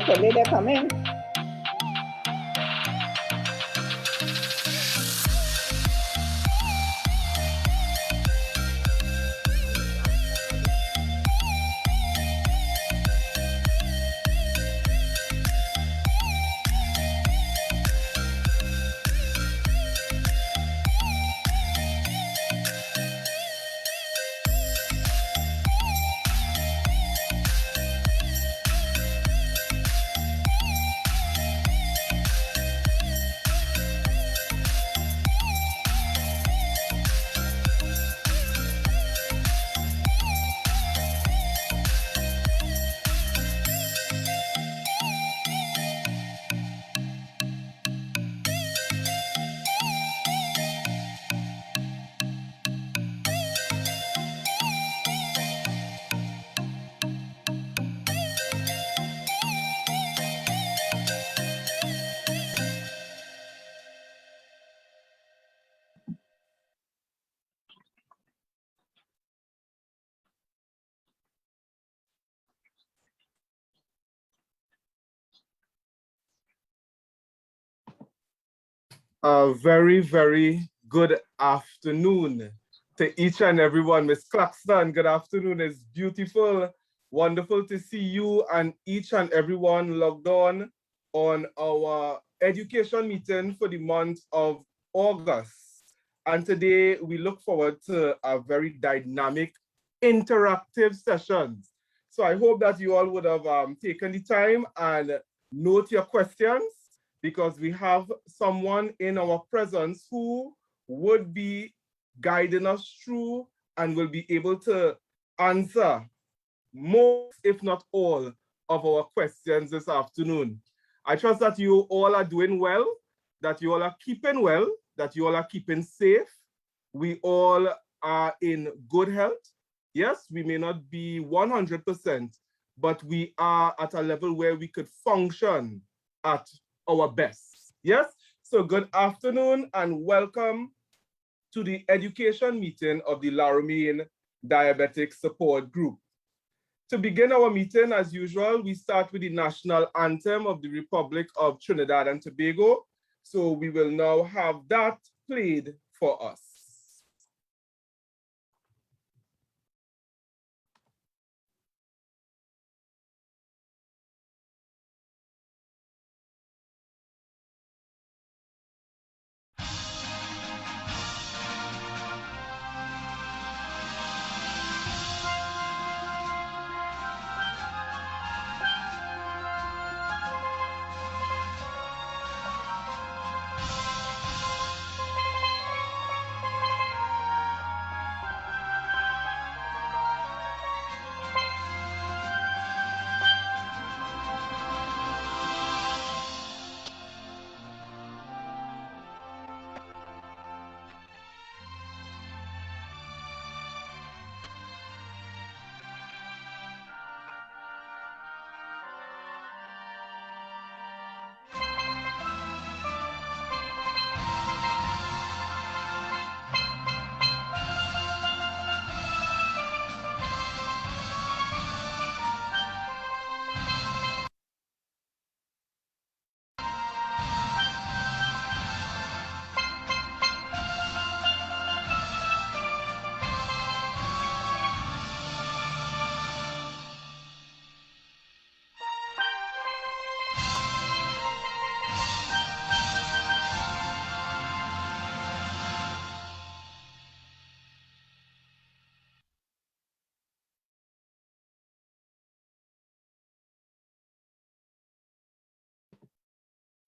they're coming. A very, very good afternoon to each and everyone. Miss Claxton, good afternoon. It's beautiful, wonderful to see you and each and everyone logged on our education meeting for the month of August. And today we look forward to a very dynamic, interactive sessions. So I hope that you all would have taken the time and note your questions, because we have someone in our presence who would be guiding us through and will be able to answer most, if not all, of our questions this afternoon. I trust that you all are doing well, that you all are keeping well, that you all are keeping safe. We all are in good health. Yes, we may not be 100%, but we are at a level where we could function at our best. Yes, so good afternoon and welcome to the education meeting of the Laramie Diabetic Support Group. To begin our meeting, as usual, we start with the national anthem of the Republic of Trinidad and Tobago. So we will now have that played for us.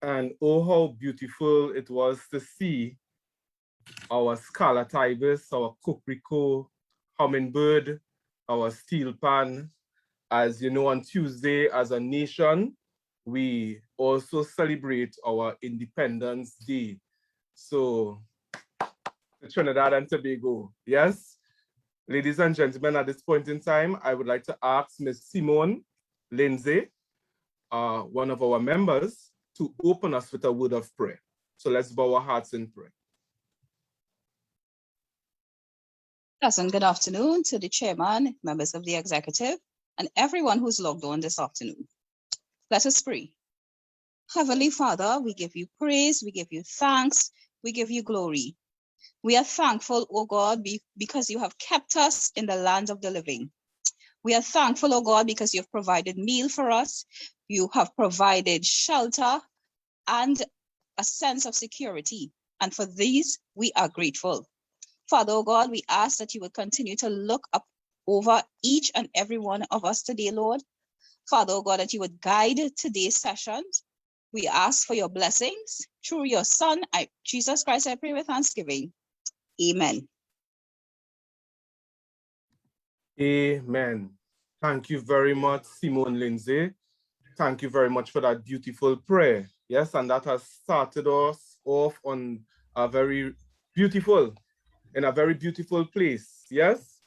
And oh, how beautiful it was to see our scarlet ibis, our coprico hummingbird, our steel pan. As you know, on Tuesday, as a nation, we also celebrate our Independence Day. So, Trinidad and Tobago, yes? Ladies and gentlemen, at this point in time, I would like to ask Ms. Simone Lindsay, one of our members, to open us with a word of prayer. So let's bow our hearts in prayer. Yes, and good afternoon to the chairman, members of the executive, and everyone who's logged on this afternoon. Let us pray. Heavenly Father, we give you praise, we give you thanks, we give you glory. We are thankful, O God, because you have kept us in the land of the living. We are thankful, O God, because you have provided meal for us. You have provided shelter and a sense of security. And for these, we are grateful. Father, O God, we ask that you would continue to look up over each and every one of us today, Lord. Father, O God, that you would guide today's sessions. We ask for your blessings through your Son, Jesus Christ, I pray with thanksgiving. Amen. Amen. Thank you very much, Simone Lindsay. Thank you very much for that beautiful prayer. Yes, and that has started us off on a very beautiful place. Yes.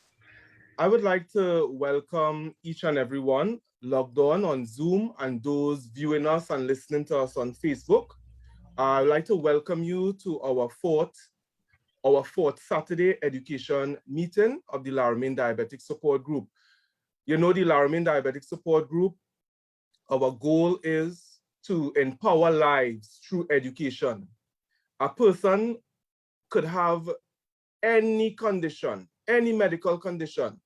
I would like to welcome each and everyone logged on Zoom and those viewing us and listening to us on Facebook. I would like to welcome you to our fourth Saturday education meeting of the Laramine Diabetic Support Group. You know, the Laramine Diabetic Support Group, our goal is to empower lives through education. A person could have any condition, any medical condition,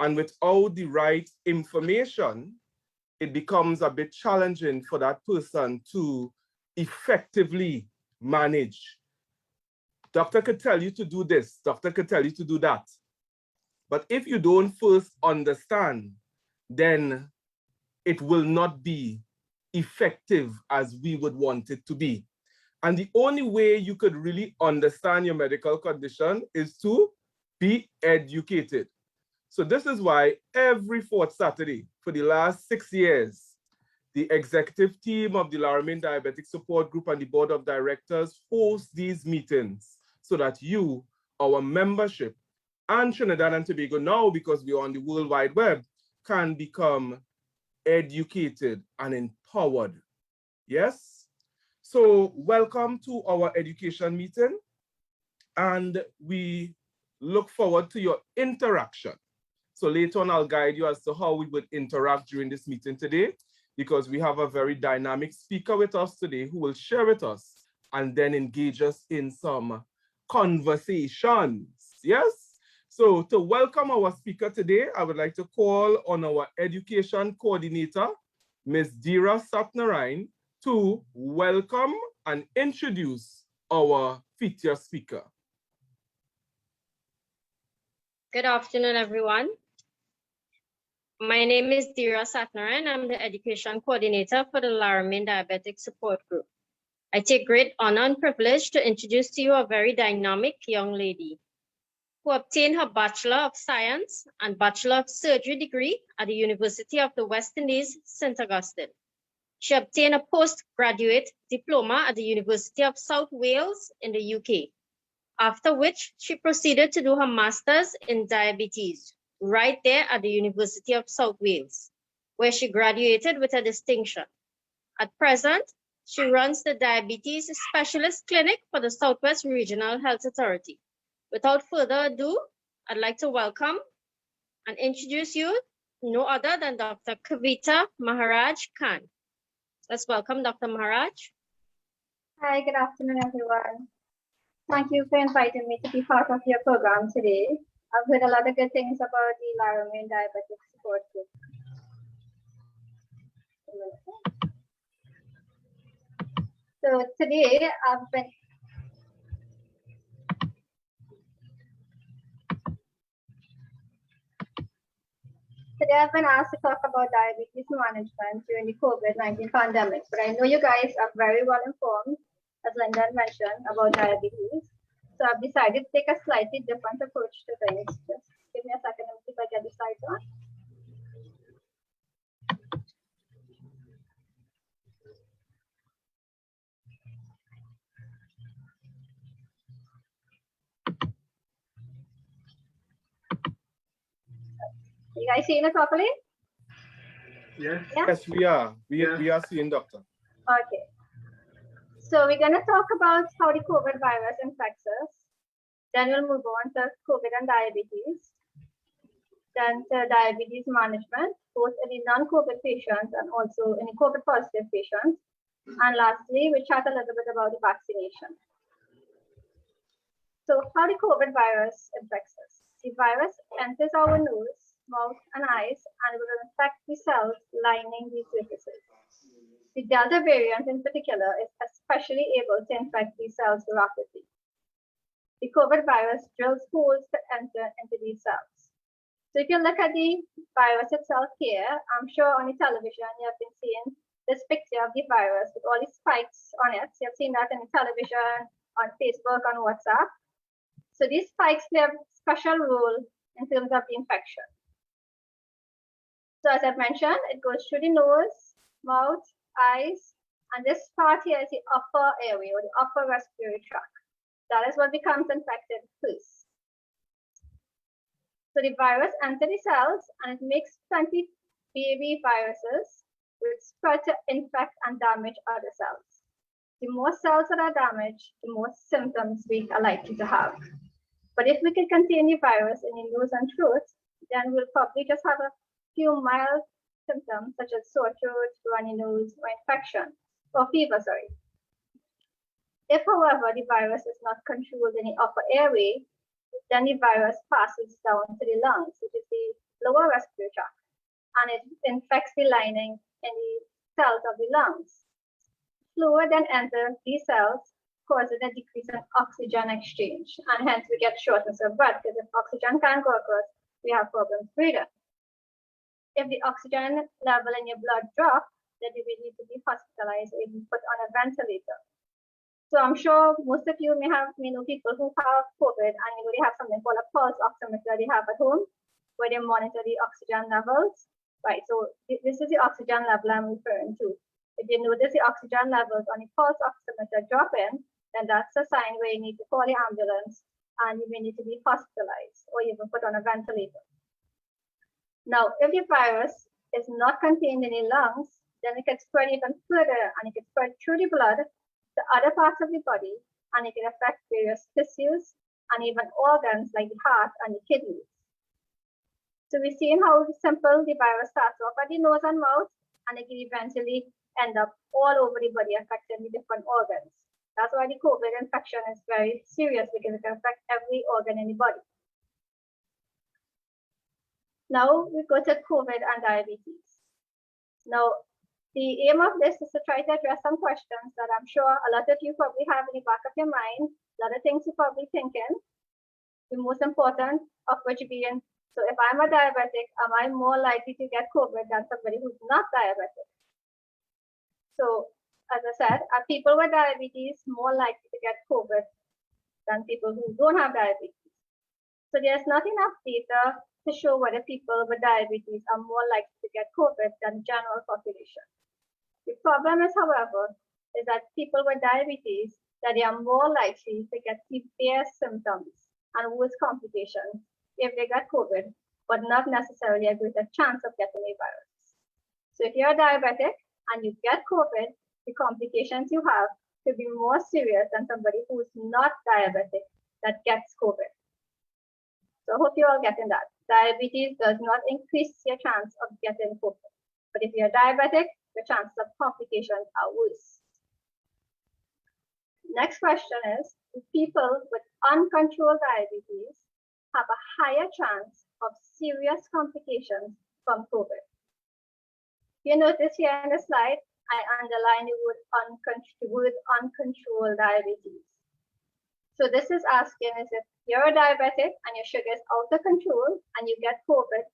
and without the right information, it becomes a bit challenging for that person to effectively manage. Doctor could tell you to do this, doctor could tell you to do that. But if you don't first understand, then it will not be effective as we would want it to be. And the only way you could really understand your medical condition is to be educated. So this is why every fourth Saturday for the last 6 years, the executive team of the Laramine Diabetic Support Group and the board of directors host these meetings so that you, our membership, and Trinidad and Tobago now, because we are on the World Wide Web, can become educated and empowered. Yes? So welcome to our education meeting, and we look forward to your interaction. So later on, I'll guide you as to how we would interact during this meeting today, because we have a very dynamic speaker with us today who will share with us and then engage us in some conversations. Yes? So to welcome our speaker today, I would like to call on our education coordinator, Ms. Dira Satnarayan, to welcome and introduce our featured speaker. Good afternoon, everyone. My name is Dira Satnarayan. I'm the Education Coordinator for the Laramine Diabetic Support Group. I take great honor and privilege to introduce to you a very dynamic young lady who obtained her Bachelor of Science and Bachelor of Surgery degree at the University of the West Indies, St. Augustine. She obtained a postgraduate diploma at the University of South Wales in the UK, after which she proceeded to do her master's in diabetes right there at the University of South Wales, where she graduated with a distinction. At present, she runs the Diabetes Specialist Clinic for the Southwest Regional Health Authority. Without further ado, I'd like to welcome and introduce you no other than Dr. Kavita Maharaj-Khan. Let's welcome Dr. Maharaj. Hi, good afternoon, everyone. Thank you for inviting me to be part of your program today. I've heard a lot of good things about the Laramine Diabetic Support Group. So today I've been asked to talk about diabetes management during the COVID-19 pandemic, but I know you guys are very well informed, as Linda mentioned, about diabetes. So I've decided to take a slightly different approach to things. Just give me a second, let me see if I get the slides on. You guys seeing it properly? Yes, yeah? Yes, we are. We are seeing, doctor. Okay. So we're going to talk about how the COVID virus infects us. Then we'll move on to COVID and diabetes. then to diabetes management, both in the non-COVID patients and also in the COVID positive patients. And lastly, we chat a little bit about the vaccination. So how the COVID virus infects us? The virus enters our nose, mouth, and eyes, and will infect the cells lining these surfaces. The Delta variant in particular is especially able to infect these cells rapidly. The COVID virus drills holes to enter into these cells. So if you look at the virus itself here, I'm sure on the television you have been seeing this picture of the virus with all these spikes on it. So you've seen that in the television, on Facebook, on WhatsApp. So these spikes play a special role in terms of the infection. So as I mentioned, it goes through the nose, mouth, eyes, and this part here is the upper airway or the upper respiratory tract. That is what becomes infected first. So the virus enters the cells and it makes 20 baby viruses which spread to infect and damage other cells. The more cells that are damaged, the more symptoms we are likely to have. But if we can contain the virus in the nose and throat, then we'll probably just have a few mild symptoms such as sore throat, runny nose, or infection, or fever, sorry. If, however, the virus is not controlled in the upper airway, then the virus passes down to the lungs, which is the lower respiratory tract, and it infects the lining in the cells of the lungs. Fluid then enters these cells, causing a decrease in oxygen exchange, and hence we get shortness of breath, because if oxygen can't go across, we have problems breathing. If the oxygen level in your blood drops, then you will need to be hospitalized or even put on a ventilator. So I'm sure most of you may know people who have COVID and they have something called a pulse oximeter they have at home, where they monitor the oxygen levels. Right, so this is the oxygen level I'm referring to. If you notice the oxygen levels on the pulse oximeter dropping, then that's a sign where you need to call the ambulance and you may need to be hospitalized or even put on a ventilator. Now, if the virus is not contained in the lungs, then it can spread even further and it can spread through the blood to other parts of the body, and it can affect various tissues and even organs like the heart and the kidneys. So we're seeing how simple the virus starts off at the nose and mouth, and it can eventually end up all over the body, affecting the different organs. That's why the COVID infection is very serious, because it can affect every organ in the body. Now we go to COVID and diabetes. Now, the aim of this is to try to address some questions that I'm sure a lot of you probably have in the back of your mind, a lot of things you're probably thinking, the most important of which being, so if I'm a diabetic, am I more likely to get COVID than somebody who's not diabetic? So, as I said, are people with diabetes more likely to get COVID than people who don't have diabetes? So there's not enough data to show whether people with diabetes are more likely to get COVID than the general population. The problem is, however, is that people with diabetes, that they are more likely to get severe symptoms and worse complications if they get COVID, but not necessarily a greater chance of getting a virus. So if you're diabetic and you get COVID, the complications you have could be more serious than somebody who is not diabetic that gets COVID. So I hope you're all getting that. Diabetes does not increase your chance of getting COVID. But if you're diabetic, the chances of complications are worse. Next question is, do people with uncontrolled diabetes have a higher chance of serious complications from COVID? You notice here in the slide, I underline the word uncontrolled diabetes. So this is asking is if you're a diabetic and your sugar is out of control and you get COVID,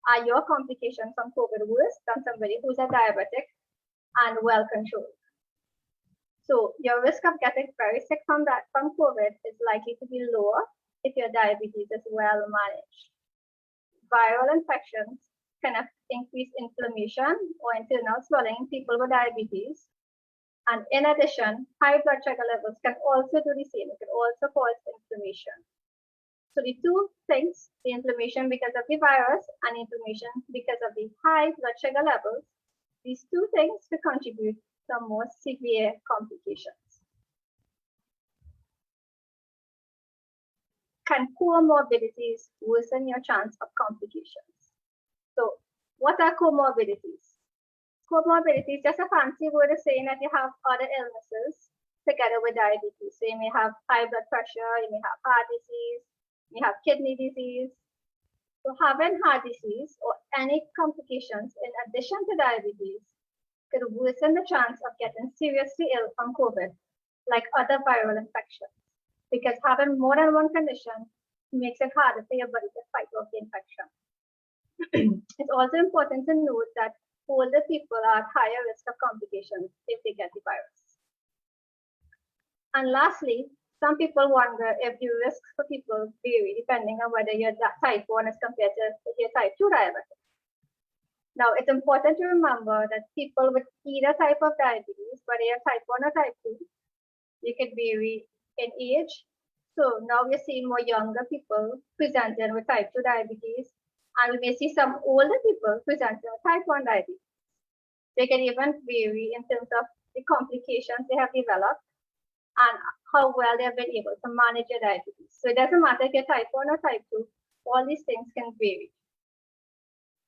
are your complications from COVID worse than somebody who's a diabetic and well controlled? So your risk of getting very sick from COVID is likely to be lower if your diabetes is well managed. Viral infections can increase inflammation or internal swelling in people with diabetes. And in addition, high blood sugar levels can also do the same. It can also cause inflammation. So the two things, the inflammation because of the virus and inflammation because of the high blood sugar levels, these two things will contribute to more severe complications. can comorbidities worsen your chance of complications? So what are comorbidities? Comorbidity is just a fancy word of saying that you have other illnesses together with diabetes. So you may have high blood pressure, you may have heart disease, you may have kidney disease. So having heart disease or any complications in addition to diabetes could worsen the chance of getting seriously ill from COVID, like other viral infections, because having more than one condition makes it harder for your body to fight off the infection. It's also important to note that older people are at higher risk of complications if they get the virus. And lastly, some people wonder if the risks for people vary depending on whether you're type 1 as compared to if you're type 2 diabetic. Now, it's important to remember that people with either type of diabetes, whether you're type 1 or type 2, you could vary in age. So now we're seeing more younger people presenting with type 2 diabetes, and we may see some older people presenting with type 1 diabetes. They can even vary in terms of the complications they have developed and how well they have been able to manage their diabetes. So it doesn't matter if you're type 1 or type 2, all these things can vary.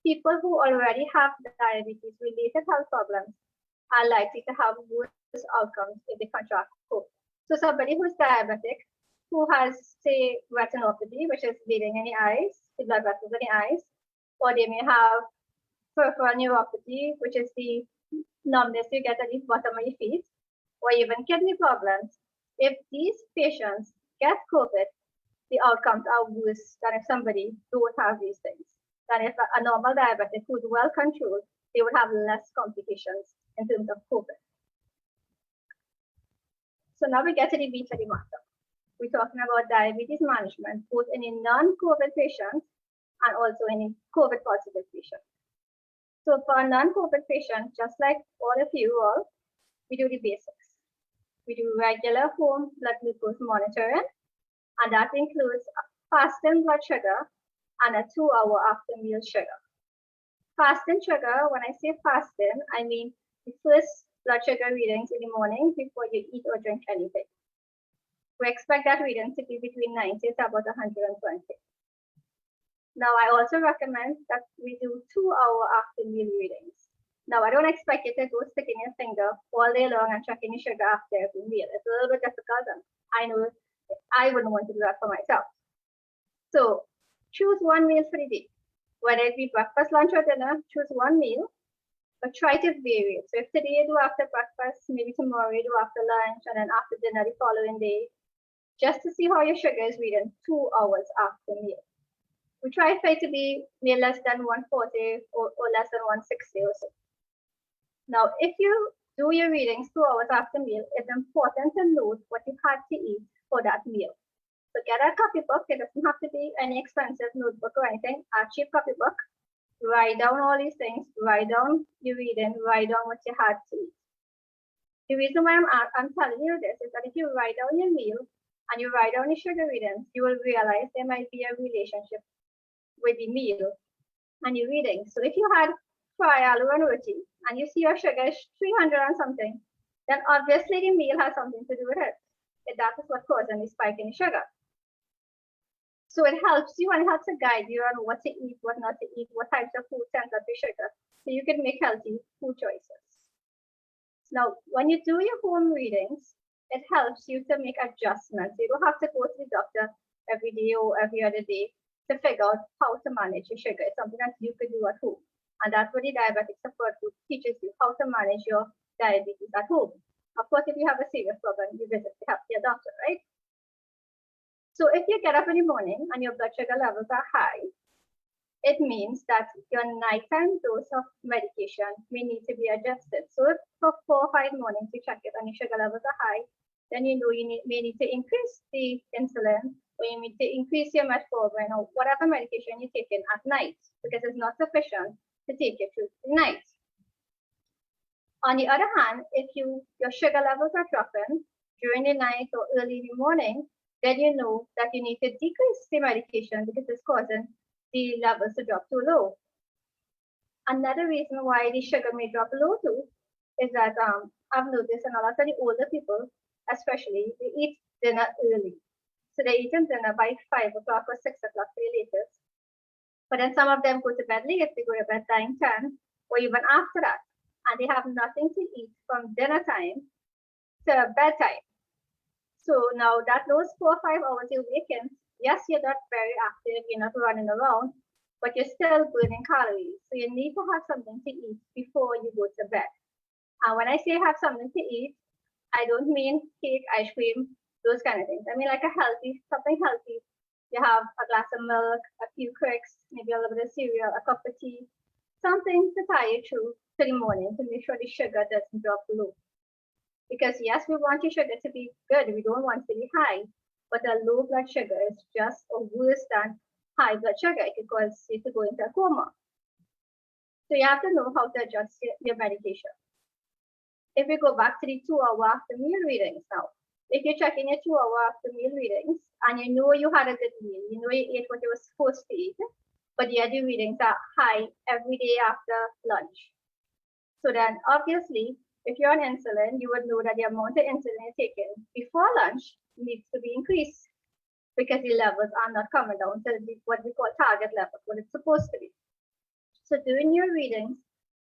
People who already have diabetes-related health problems are likely to have worse outcomes if they contract COVID. So somebody who's diabetic, who has, say, retinopathy, which is bleeding in the eyes, the blood vessels in the eyes, or they may have peripheral neuropathy, which is the numbness you get at the bottom of your feet, or even kidney problems. If these patients get COVID, the outcomes are worse than if somebody don't have these things. Than if a normal diabetic who's well controlled, they would have less complications in terms of COVID. So now we get to the meat of the matter. We're talking about diabetes management, both in a non-COVID patients and also in a COVID positive patient. So for a non-COVID patient, just like all of you all, we do the basics. We do regular home blood glucose monitoring, and that includes fasting blood sugar and a 2-hour after meal sugar. Fasting sugar, when I say fasting, I mean the first blood sugar readings in the morning before you eat or drink anything. We expect that reading to be between 90 to about 120. Now, I also recommend that we do 2-hour after meal readings. Now, I don't expect you to go sticking your finger all day long and checking your sugar after every meal. It's a little bit difficult, and I know I wouldn't want to do that for myself. So, choose one meal for the day. Whether it be breakfast, lunch, or dinner, choose one meal, but try to vary it. So, if today you do after breakfast, maybe tomorrow you do after lunch, and then after dinner the following day, just to see how your sugar is reading 2 hours after meal. We try for it to be no less than 140 or less than 160 or so. Now, if you do your readings 2 hours after meal, it's important to note what you had to eat for that meal. So get a copybook. It doesn't have to be any expensive notebook or anything. A cheap copybook. Write down all these things. Write down your reading. Write down what you had to eat. The reason why I'm telling you this is that if you write down your meal and you write down your sugar readings, you will realize there might be a relationship with the meal and your reading. So if you had fried aloo and roti and you see your sugar is 300 and something, then obviously the meal has something to do with it. That is what causing the spike in sugar. So it helps you and it helps to guide you on what to eat, what not to eat, what types of food sends up the sugar, so you can make healthy food choices. Now, when you do your home readings, it helps you to make adjustments. You don't have to go to the doctor every day or every other day to figure out how to manage your sugar. It's something that you could do at home. And that's what the diabetic support group teaches you, how to manage your diabetes at home. Of course, if you have a serious problem, you visit the healthcare doctor, right? So if you get up in the morning and your blood sugar levels are high, it means that your nighttime dose of medication may need to be adjusted. So if for 4 or 5 mornings you check it and your sugar levels are high, then you know you may need to increase the insulin, or you need to increase your metformin or whatever medication you're taking at night, because it's not sufficient to take you through the night. On the other hand, if your sugar levels are dropping during the night or early in the morning, then you know that you need to decrease the medication because it's causing the levels to drop too low. Another reason why the sugar may drop low too is that I've noticed in a lot of the older people, especially, they eat dinner early. So they're eating dinner by 5 o'clock or 6 o'clock for the latest. But then some of them go to bed late, they go to bed 9, 10, or even after that. And they have nothing to eat from dinner time to bedtime. So now that those 4 or 5 hours you're waking, yes, you're not very active, you're not running around, but you're still burning calories. So you need to have something to eat before you go to bed. And when I say have something to eat, I don't mean cake, ice cream, those kind of things. I mean like something healthy. You have a glass of milk, a few cakes, maybe a little bit of cereal, a cup of tea, something to tie you through to the morning to make sure the sugar doesn't drop low. Because yes, we want your sugar to be good. We don't want it to be high. But a low blood sugar is just worse than high blood sugar. It could cause you to go into a coma. So you have to know how to adjust your medication. If we go back to the 2-hour after meal readings now, if you're checking your 2-hour after meal readings and you know you had a good meal, you know you ate what you were supposed to eat, but yet the readings are high every day after lunch. So then obviously, if you're on insulin, you would know that the amount of insulin you're taking before lunch needs to be increased because the levels are not coming down to what we call target levels, what it's supposed to be. So doing your readings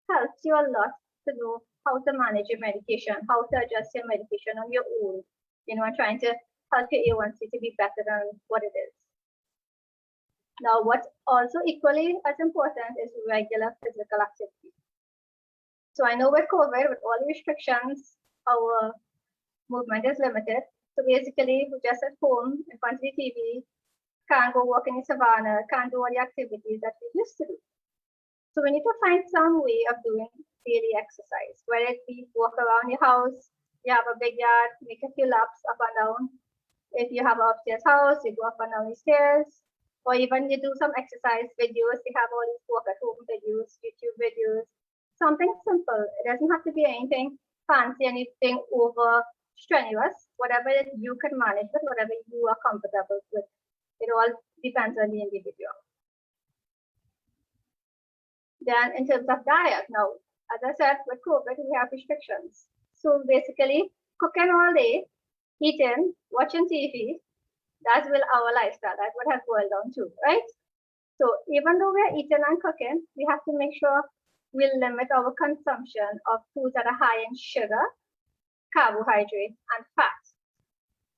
helps you a lot to know how to manage your medication, how to adjust your medication on your own, and trying to help your A1C to be better than what it is. Now, what's also equally as important is regular physical activity. So I know with COVID, with all the restrictions, our movement is limited. So basically, we're just at home in front of the TV, can't go walk in the savannah, can't do all the activities that we used to do. So we need to find some way of doing daily exercise, whether it be walk around your house, you have a big yard, make a few laps up and down. If you have an upstairs house, you go up and down the stairs, or even you do some exercise videos. You have all these walk at home videos, YouTube videos, something simple. It doesn't have to be anything fancy, anything over strenuous, whatever you can manage with, whatever you are comfortable with. It all depends on the individual. Then in terms of diet, now, as I said, with COVID, we have restrictions. So basically, cooking all day, eating, watching TV, that's our lifestyle. That's what has boiled down to, right? So even though we're eating and cooking, we have to make sure we limit our consumption of foods that are high in sugar, carbohydrates, and fat.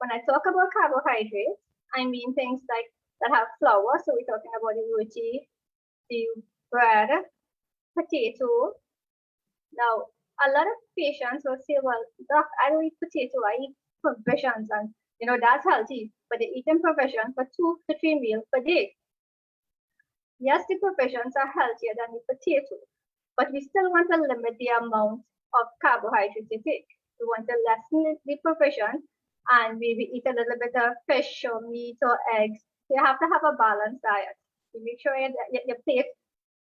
When I talk about carbohydrates, I mean things like that have flour. So we're talking about the roti, the bread, potato. Now, a lot of patients will say, well, doc, I don't eat potato, I eat provisions, and that's healthy, but they're eating provisions for 2 to 3 meals per day. Yes, the provisions are healthier than the potato, but we still want to limit the amount of carbohydrates you take. We want to lessen the provision and maybe eat a little bit of fish or meat or eggs. So you have to have a balanced diet. You make sure your plate,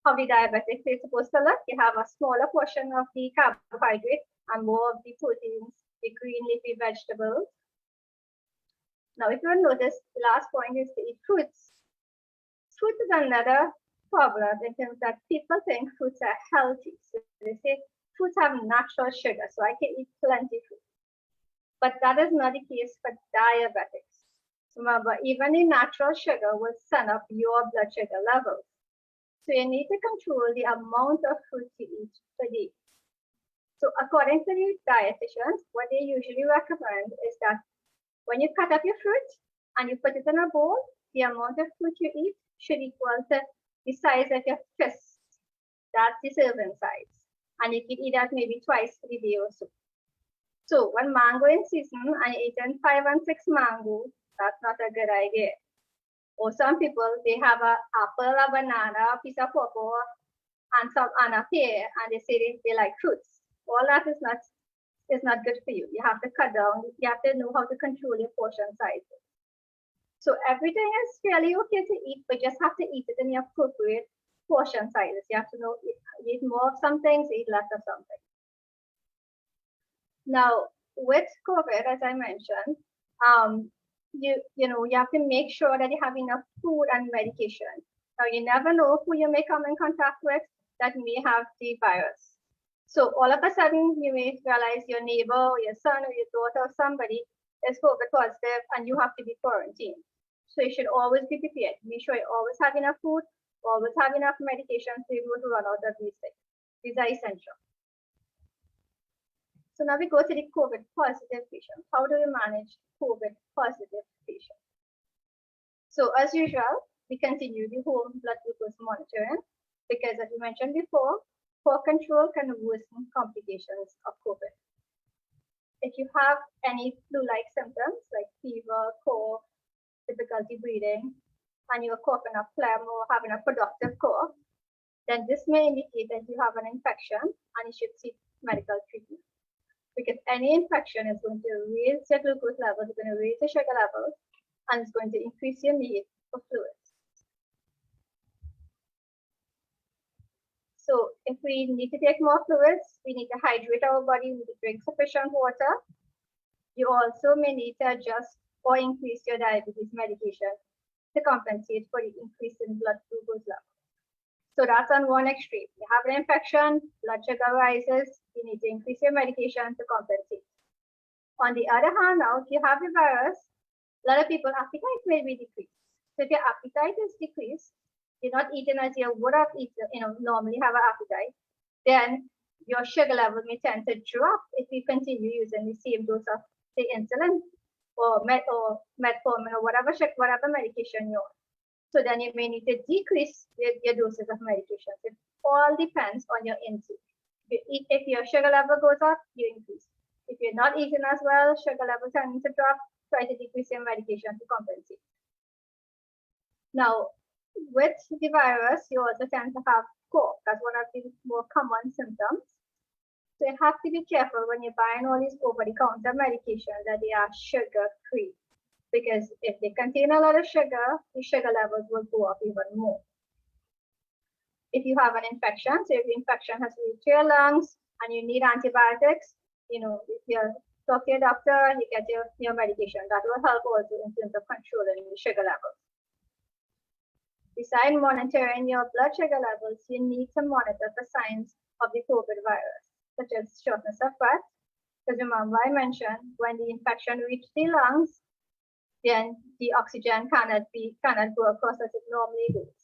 how the diabetic plate is supposed to look. You have a smaller portion of the carbohydrate and more of the proteins, the green leafy vegetables. Now, if you will notice, the last point is to eat fruits. Fruits is another problem in terms that people think fruits are healthy. So they say fruits have natural sugar, so I can eat plenty of fruit. But that is not the case for diabetics. Remember, even the natural sugar will send up your blood sugar levels. So you need to control the amount of fruit you eat per day. So according to the dietitians, what they usually recommend is that when you cut up your fruit and you put it in a bowl, the amount of fruit you eat should equal to the size of your fist. That's the serving size. And you can eat that maybe twice a day or so. So when mango in season and you're eating 5 and 6 mango, that's not a good idea. Or some people, they have an apple, a banana, a piece of pawpaw, and a pear, and they say they like fruits. All that is not good for you. You have to cut down. You have to know how to control your portion sizes. So everything is fairly okay to eat, but just have to eat it in the appropriate portion sizes. You have to know eat more of some things, eat less of something. Now, with COVID, as I mentioned, you have to make sure that you have enough food and medication. Now, you never know who you may come in contact with that may have the virus. So all of a sudden, you may realize your neighbor or your son or your daughter or somebody is COVID positive and you have to be quarantined. So you should always be prepared. Make sure you always have enough food, always have enough medication so you won't run out of these things. These are essential. So now we go to the COVID positive patient. How do we manage COVID positive patients? So as usual, we continue the home blood glucose monitoring because as we mentioned before, poor control can worsen complications of COVID. If you have any flu-like symptoms like fever, cough, difficulty breathing, and you're coughing up phlegm or having a productive cough, then this may indicate that you have an infection and you should seek medical treatment. Because any infection is going to raise your glucose levels, it's going to raise your sugar levels, and it's going to increase your need for fluids. So if we need to take more fluids, we need to hydrate our body, we need to drink sufficient water. You also may need to adjust or increase your diabetes medication to compensate for the increase in blood glucose level. So that's on one extreme. You have an infection, blood sugar rises, you need to increase your medication to compensate. On the other hand, now, if you have the virus, a lot of people's appetite may be decreased. So if your appetite is decreased, you're not eating as you would have eaten, normally have an appetite, then your sugar level may tend to drop if you continue using the same dose of, say, insulin or metformin or whatever medication you're on. So then you may need to decrease your doses of medications. It all depends on your intake. If your sugar level goes up, you increase. If you're not eating as well, sugar level tends to drop, try to decrease your medication to compensate. Now, with the virus, you also tend to have cough. That's one of the more common symptoms. So you have to be careful when you're buying all these over-the-counter medications that they are sugar-free. Because if they contain a lot of sugar, the sugar levels will go up even more. If you have an infection, so if the infection has reached your lungs and you need antibiotics, if you talk to your doctor, you get your medication. That will help also in terms of controlling the sugar levels. Besides monitoring your blood sugar levels, you need to monitor for signs of the COVID virus, such as shortness of breath. Because remember I mentioned when the infection reaches the lungs, then the oxygen cannot go across as it normally goes.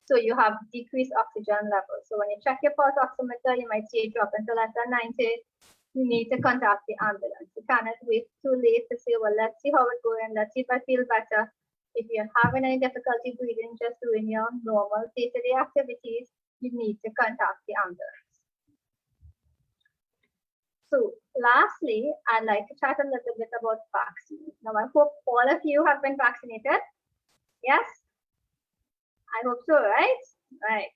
So you have decreased oxygen levels. So when you check your pulse oximeter, you might see it drop into less than 90. You need to contact the ambulance. You cannot wait too late to say, well, let's see how it's going. Let's see if I feel better. If you're having any difficulty breathing, just doing your normal day-to-day activities, you need to contact the ambulance. So lastly, I'd like to chat a little bit about vaccines. Now, I hope all of you have been vaccinated. Yes? I hope so, right? Right.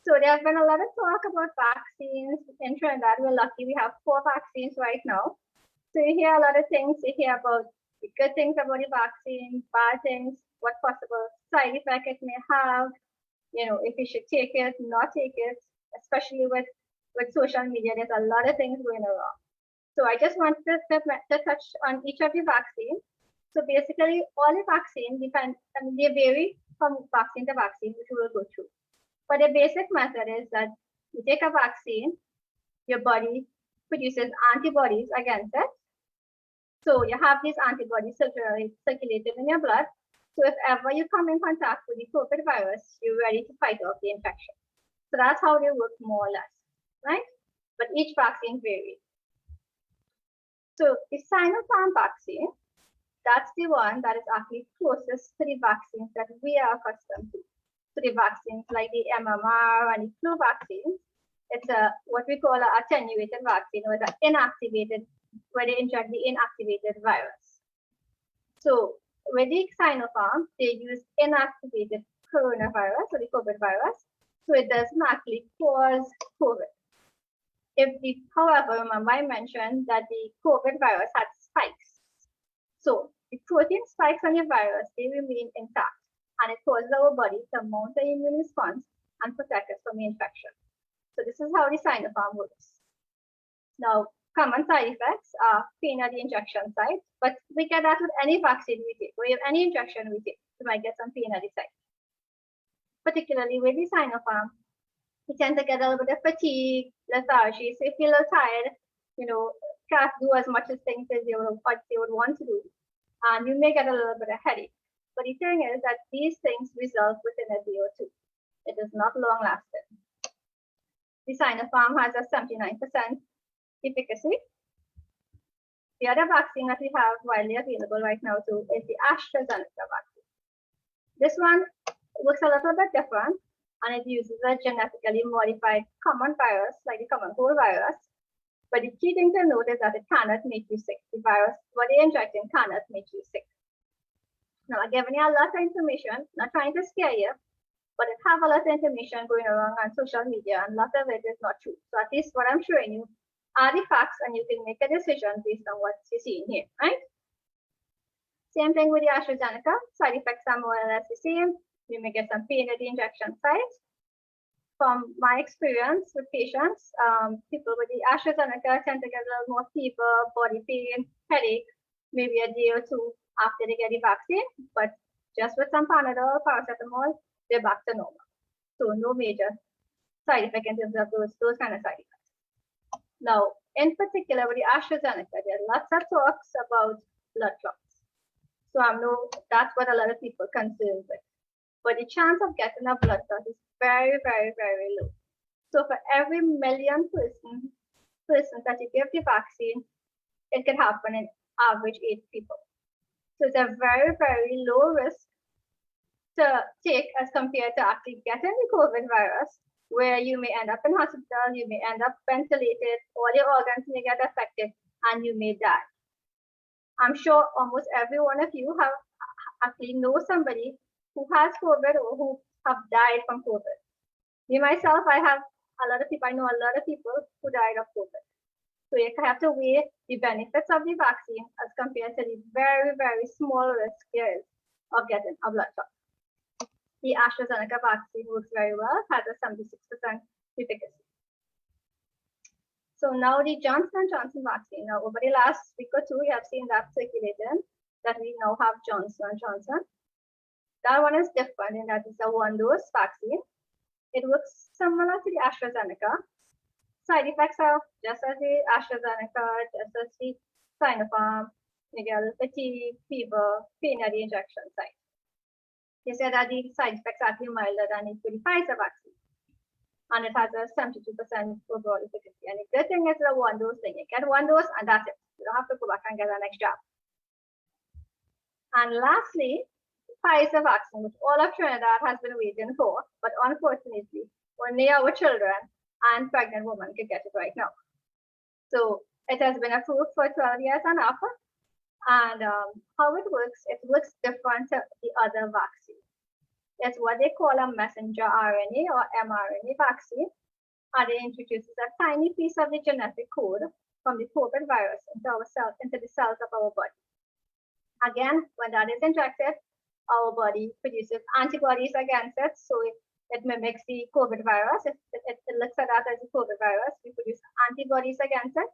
So there's been a lot of talk about vaccines. In Trinidad, we're lucky we have 4 vaccines right now. So you hear a lot of things. You hear about the good things about the vaccine, bad things, what possible side effect it may have, if you should take it, not take it, especially with social media, there's a lot of things going around. So I just wanted to touch on each of the vaccines. So basically, all the vaccines they vary from vaccine to vaccine, which we will go through. But the basic method is that you take a vaccine, your body produces antibodies against it. So you have these antibodies circulating in your blood. So if ever you come in contact with the COVID virus, you're ready to fight off the infection. So that's how they work more or less, right? But each vaccine varies. So the Sinopharm vaccine, that's the one that is actually closest to the vaccines that we are accustomed to. So the vaccines like the MMR and the flu vaccines, it's what we call an attenuated vaccine, or it's an inactivated, where they inject the inactivated virus. So with the Sinopharm, they use inactivated coronavirus, or the COVID virus, so it doesn't actually cause COVID. However, remember I mentioned that the COVID virus had spikes. So the protein spikes on your virus, they remain intact, and it causes our body to mount an immune response and protect us from the infection. So this is how the Sinopharm works. Now, common side effects are pain at the injection site, but we get that with any vaccine we take, or any injection we take, we might get some pain at the site. Particularly with the Sinopharm, you tend to get a little bit of fatigue, lethargy. So if you feel a little tired, can't do as much as things as what they would want to do, and you may get a little bit of headache. But the thing is that these things resolve within a day or two. It is not long lasting. The Sinopharm has a 79% efficacy. The other vaccine that we have widely available right now too is the AstraZeneca vaccine. This one looks a little bit different, and it uses a genetically modified common virus like the common cold virus. But the key thing to note is that it cannot make you sick. The virus, what they're injecting, cannot make you sick. Now, I'm giving you a lot of information, not trying to scare you, but it have a lot of information going around on social media, and a lot of it is not true. So at least what I'm showing you are the facts, and you can make a decision based on what you're seeing here, right? Same thing with the AstraZeneca. Side effects are more or less the same. You may get some pain at the injection site. From my experience with patients, people with the AstraZeneca tend to get a little more fever, body pain, headache, maybe a day or two after they get the vaccine. But just with some Panadol, paracetamol, they're back to normal. So no major side effect in terms of those kind of side effects. Now, in particular with the AstraZeneca, there are lots of talks about blood clots. So I know that's what a lot of people are concerned with. But the chance of getting a blood clot is very, very, very low. So for every million persons that you give the vaccine, it can happen in average 8 people. So it's a very, very low risk to take as compared to actually getting the COVID virus, where you may end up in hospital, you may end up ventilated, all your organs may get affected, and you may die. I'm sure almost every one of you have actually know somebody who has COVID or who have died from COVID. Me myself, I know a lot of people who died of COVID. So you have to weigh the benefits of the vaccine as compared to the very, very small risk there is of getting a blood clot. The AstraZeneca vaccine works very well, has a 76% efficacy. So now the Johnson & Johnson vaccine. Now over the last week or two, we have seen that circulating, that we now have Johnson & Johnson. That one is different in that it's a one-dose vaccine. It works similar to the AstraZeneca. Side effects are just as the AstraZeneca, just as the Sinopharm. You get fatigue, fever, pain at the injection site. They said that the side effects are actually milder than the Pfizer vaccine. And it has a 72% overall efficacy. And the good thing is the one-dose thing. You get one dose and that's it. You don't have to go back and get an next jab. And lastly, Pfizer vaccine, which all of Trinidad has been waiting for, but unfortunately, only our children and pregnant women can get it right now. So it has been approved for 12 years and up. And how it works different to the other vaccine. It's what they call a messenger RNA or mRNA vaccine. And it introduces a tiny piece of the genetic code from the COVID virus into the cells of our body. Again, when that is injected, our body produces antibodies against it. So it mimics the COVID virus. It looks at that as a COVID virus. We produce antibodies against it.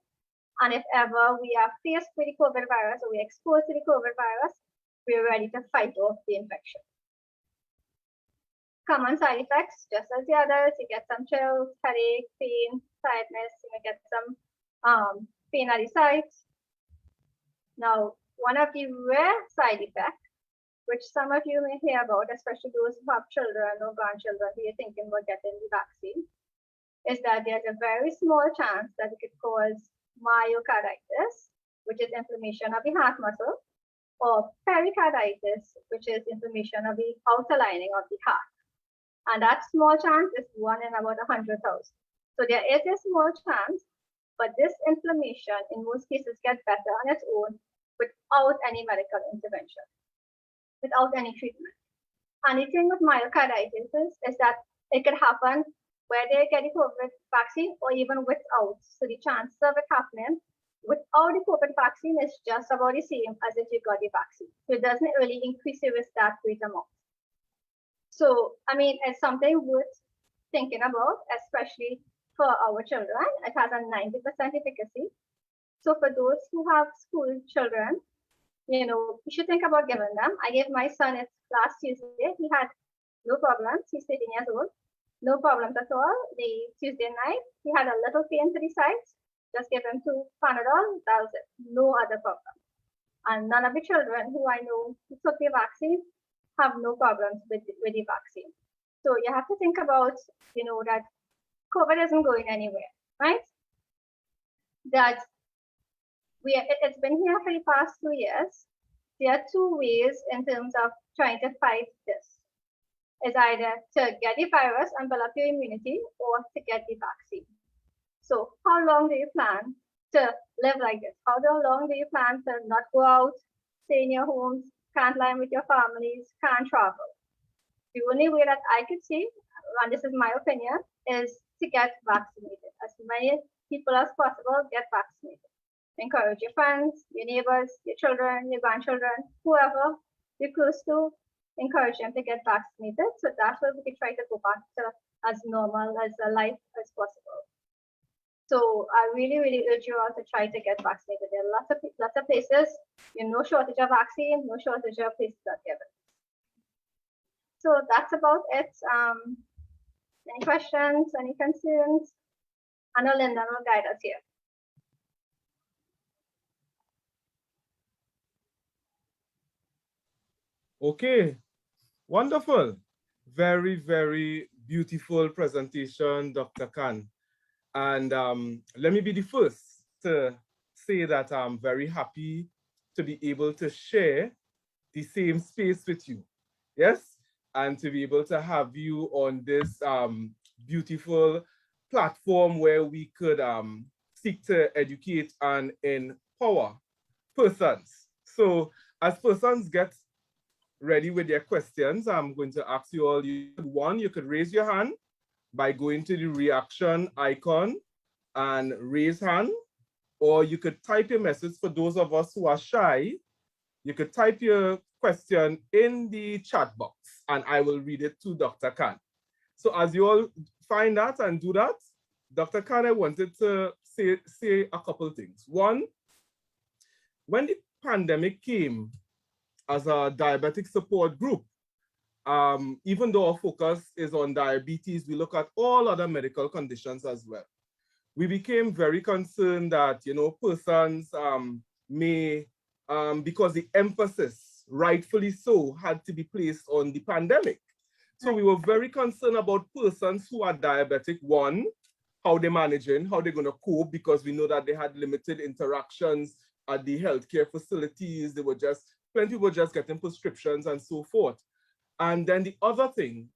And if ever we are faced with the COVID virus or we're exposed to the COVID virus, we're ready to fight off the infection. Common side effects, just as the others, you get some chills, headache, pain, tiredness, you may get some pain at the sites. Now, one of the rare side effects, which some of you may hear about, especially those who have children or grandchildren who are thinking about getting the vaccine, is that there's a very small chance that it could cause myocarditis, which is inflammation of the heart muscle, or pericarditis, which is inflammation of the outer lining of the heart. And that small chance is 1 in about 100,000. So there is a small chance, but this inflammation in most cases gets better on its own without any medical intervention, without any treatment. And the thing with myocarditis is that it could happen whether they get the COVID vaccine or even without. So the chances of it happening without the COVID vaccine is just about the same as if you got the vaccine. So it doesn't really increase your risk that great amount. So, I mean, it's something worth thinking about, especially for our children. It has a 90% efficacy. So for those who have school children, you should think about giving them. I gave my son it last Tuesday. He had no problems. He's 13 years old. No problems at all. The Tuesday night, he had a little pain to the sides, Just give him 2 Panadol, that's it. No other problem. And none of the children who I know who took the vaccine have no problems with the vaccine. So you have to think about, that COVID isn't going anywhere, right? That it's been here for the past 2 years. There are 2 ways in terms of trying to fight this. It's either to get the virus and build up your immunity or to get the vaccine. So how long do you plan to live like this? How long do you plan to not go out, stay in your homes, can't line with your families, can't travel? The only way that I could see, and this is my opinion, is to get vaccinated. As many people as possible get vaccinated. Encourage your friends, your neighbors, your children, your grandchildren, whoever you're close to, encourage them to get vaccinated. So that's where we can try to go back to as normal as a life as possible. So I really, really urge you all to try to get vaccinated. There are lots of places, no shortage of vaccine, no shortage of places that give it. So that's about it. Any questions, any concerns? I know Linda will guide us here. Okay, wonderful. Very, very beautiful presentation, Dr. Khan. And let me be the first to say that I'm very happy to be able to share the same space with you. Yes? And to be able to have you on this beautiful platform where we could seek to educate and empower persons. So as persons get ready with their questions, I'm going to ask you all, you could raise your hand by going to the reaction icon and raise hand, or you could type your message. For those of us who are shy, you could type your question in the chat box and I will read it to Dr. Khan. So as you all find that and do that, Dr. Khan, I wanted to say a couple things. One, when the pandemic came, as a diabetic support group, even though our focus is on diabetes, we look at all other medical conditions as well. We became very concerned that, persons may, because the emphasis, rightfully so, had to be placed on the pandemic. So we were very concerned about persons who are diabetic. One, how they're managing, how they're going to cope, because we know that they had limited interactions at the healthcare facilities. Plenty were just getting prescriptions and so forth. And then the other thing,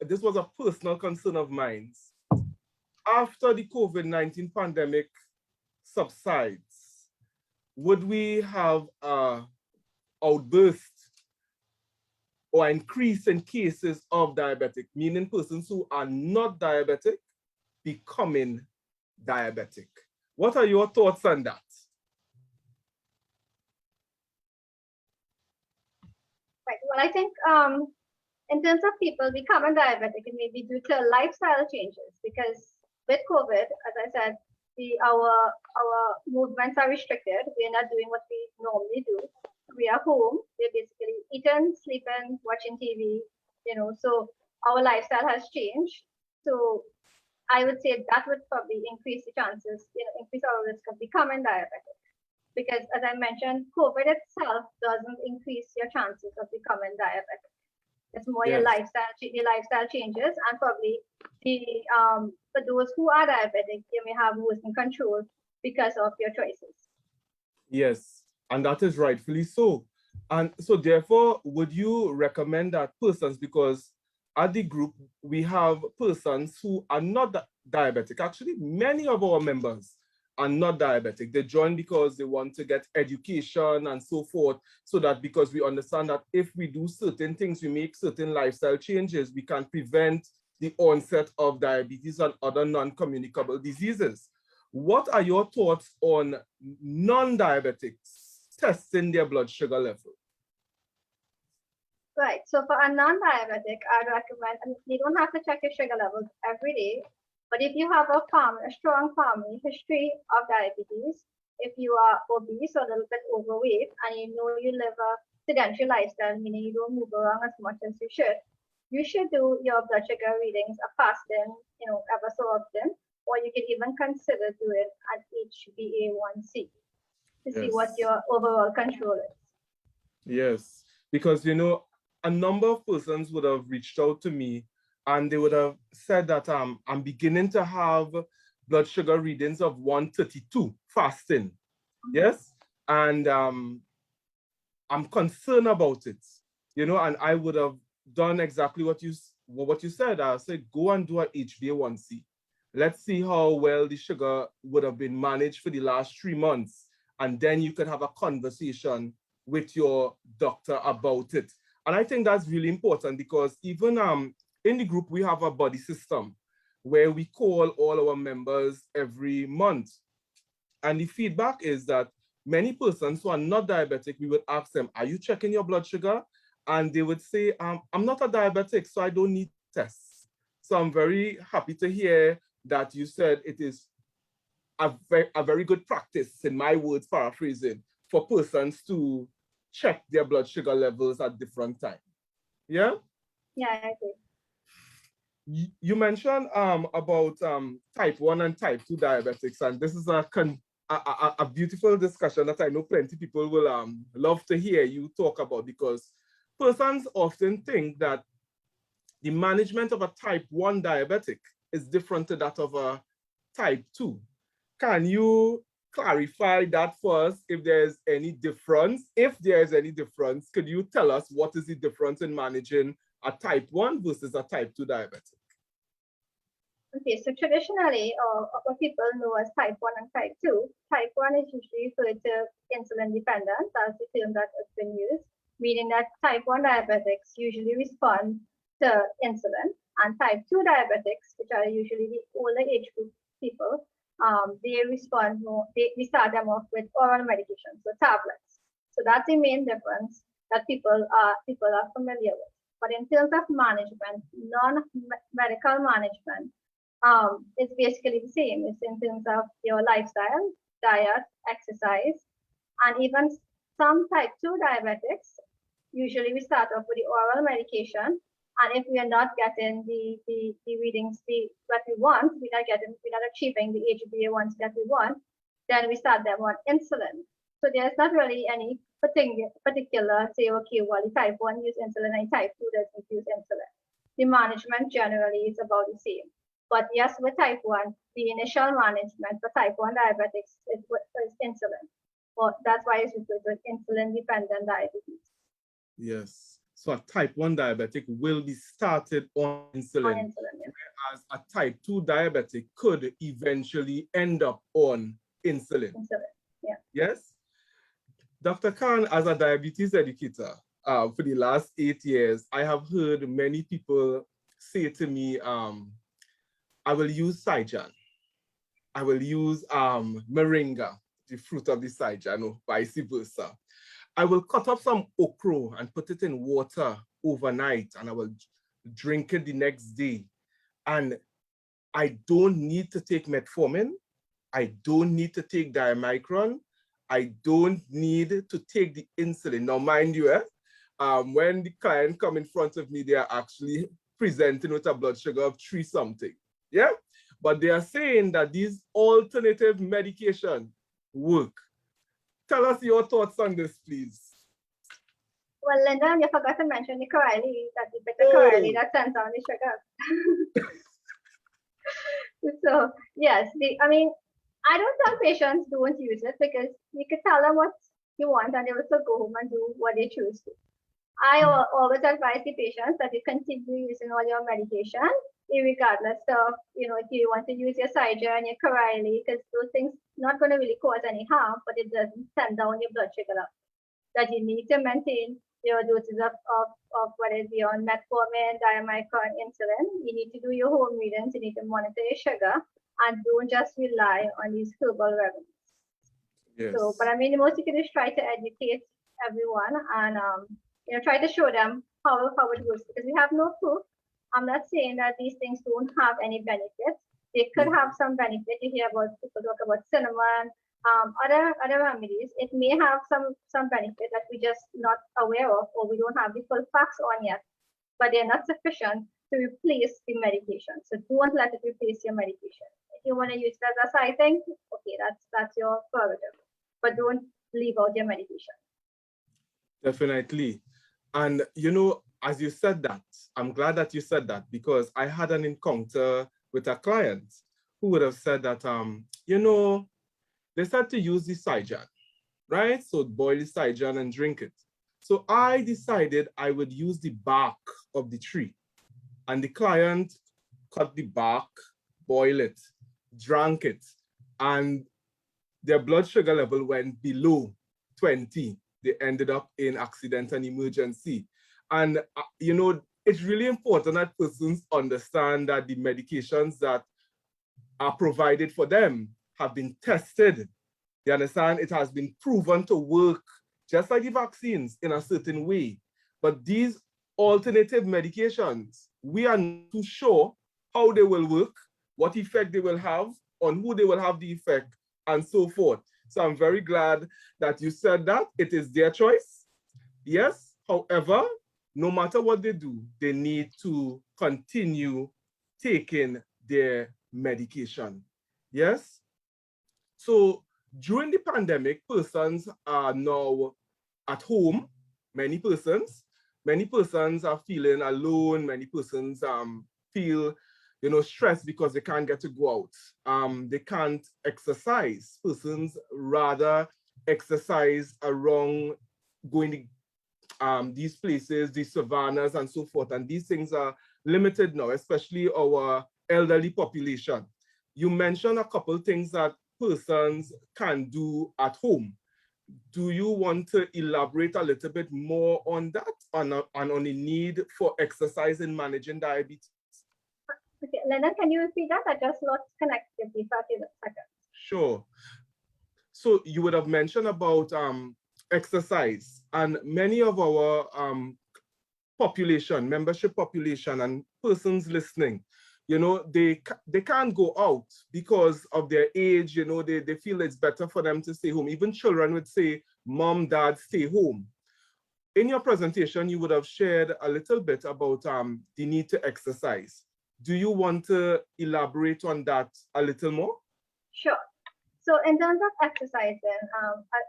this was a personal concern of mine. After the COVID-19 pandemic subsides, would we have an outburst or increase in cases of diabetic, meaning persons who are not diabetic becoming diabetic? What are your thoughts on that? Right. Well, I think in terms of people becoming diabetic, it may be due to lifestyle changes, because with COVID, as I said, our movements are restricted. We are not doing what we normally do. We are home. We're basically eating, sleeping, watching TV. So our lifestyle has changed. So I would say that would probably increase the chances, increase our risk of becoming diabetic. Because as I mentioned, COVID itself doesn't increase your chances of becoming diabetic. It's more your lifestyle changes, and probably for those who are diabetic, you may have worsened control because of your choices. Yes, and that is rightfully so. And so therefore, would you recommend that persons, because at the group, we have persons who are not diabetic. Actually, many of our members are not diabetic. They join because they want to get education and so forth, so that because we understand that if we do certain things, we make certain lifestyle changes, we can prevent the onset of diabetes and other non-communicable diseases. What are your thoughts on non-diabetics testing their blood sugar level? Right. So for a non-diabetic, I'd recommend, you don't have to check your sugar levels every day, but if you have a strong family history of diabetes, if you are obese or a little bit overweight, and you live a sedentary lifestyle, meaning you don't move around as much as you should do your blood sugar readings, a fasting, ever so often, or you can even consider doing an HbA1c to see what Yes. your overall control is. Yes, because a number of persons would have reached out to me and they would have said that I'm beginning to have blood sugar readings of 132 fasting. Yes, and I'm concerned about it, and I would have done exactly what you said. I said, go and do a HbA1c. Let's see how well the sugar would have been managed for the last 3 months. And then you could have a conversation with your doctor about it. And I think that's really important because even in the group, we have a body system where we call all our members every month. And the feedback is that many persons who are not diabetic, we would ask them, are you checking your blood sugar? And they would say, I'm not a diabetic, so I don't need tests. So I'm very happy to hear that you said it is a very good practice, in my words, paraphrasing, for persons to check their blood sugar levels at different times. Yeah? Yeah, I agree. You mentioned about type 1 and type 2 diabetics, and this is a beautiful discussion that I know plenty people will love to hear you talk about, because persons often think that the management of a type 1 diabetic is different to that of a type 2. Can you clarify that for us, if there's any difference? If there is any difference, could you tell us what is the difference in managing a type 1 versus a type 2 diabetic? Okay, so traditionally, what people know as type 1 and type 2, type 1 is usually referred to insulin dependent, that's the term that has been used, meaning that type 1 diabetics usually respond to insulin, and type 2 diabetics, which are usually the older age group people, they respond more, we start them off with oral medications, so tablets. So that's the main difference that people are familiar with. But in terms of management, non-medical management, it's basically the same. It's in terms of your lifestyle, diet, exercise, and even some type 2 diabetics. Usually we start off with the oral medication, and if we are not getting the readings that we want, we're not achieving the HbA1c that we want, then we start them on insulin. So there's not really any particular say, okay, well, the type 1 use insulin and type 2 doesn't use insulin. The management generally is about the same. But yes, with type 1, the initial management for type 1 diabetics is insulin. Well, that's why it's referred to insulin-dependent diabetes. Yes. So a type 1 diabetic will be started on insulin, Yeah. whereas a type 2 diabetic could eventually end up on insulin. Yeah. Yes? Dr. Khan, as a diabetes educator, for the last 8 years, I have heard many people say to me, I will use Saijan. I will use moringa, the fruit of the Saijan, or vice versa. I will cut up some okra and put it in water overnight, and I will drink it the next day. And I don't need to take metformin. I don't need to take diamicron. I don't need to take the insulin. Now, mind you, when the client come in front of me, they are actually presenting with a blood sugar of 3 something. Yeah, but they are saying that these alternative medication work. Tell us your thoughts on this, please. Well, Linda, you forgot to mention the Corelli, that the beta Corelli that sends down the sugar. So yes, I don't tell patients don't use it, because you could tell them what you want and they will still go home and do what they choose to. I always advise the patients that you continue using all your medication, regardless of, if you want to use your Saijan and your Corelli, because those things not going to really cause any harm, but it doesn't send down your blood sugar up. That you need to maintain your doses of what is beyond metformin, diamicron, insulin. You need to do your home readings, you need to monitor your sugar, and don't just rely on these herbal remedies. Yes. So, but the most you can do is try to educate everyone and try to show them how it works, because we have no proof. I'm not saying that these things don't have any benefits. They could have some benefit. You hear about people talk about cinnamon, other remedies. It may have some benefit that we just not aware of, or we don't have the full facts on yet, but they're not sufficient to replace the medication. So don't let it replace your medication. If you want to use it as a side thing, okay, that's your prerogative. But don't leave out your medication. Definitely. And you know, as you said that, I'm glad that you said that, because I had an encounter with a client who would have said that, you know, they said to use the Saijan, right? So boil the Saijan and drink it. So I decided I would use the bark of the tree, and the client cut the bark, boil it, drank it, and their blood sugar level went below 20. They ended up in accident and emergency. And, you know, it's really important that persons understand that the medications that are provided for them have been tested. You understand? It has been proven to work, just like the vaccines, in a certain way. But these alternative medications, we are not too sure how they will work, what effect they will have, on who they will have the effect, and so forth. So I'm very glad that you said that. It is their choice. Yes. However, no matter what they do, they need to continue taking their medication. Yes. So during the pandemic, persons are now at home. Many persons are feeling alone. Many persons feel, you know, stressed because they can't get to go out. They can't exercise. Persons rather exercise around going to these places, these savannas and so forth. And these things are limited now, especially our elderly population. You mentioned a couple things that persons can do at home. Do you want to elaborate a little bit more on that and on the need for exercise in managing diabetes? Okay, Leonard, can you repeat that? I just lost connectivity for a few seconds. Sure. So you would have mentioned about exercise, and many of our membership population and persons listening, you know, they can't go out because of their age. You know, they feel it's better for them to stay home. Even children would say, Mom, Dad, stay home. In your presentation, you would have shared a little bit about the need to exercise. Do you want to elaborate on that a little more? Sure. So in terms of exercising,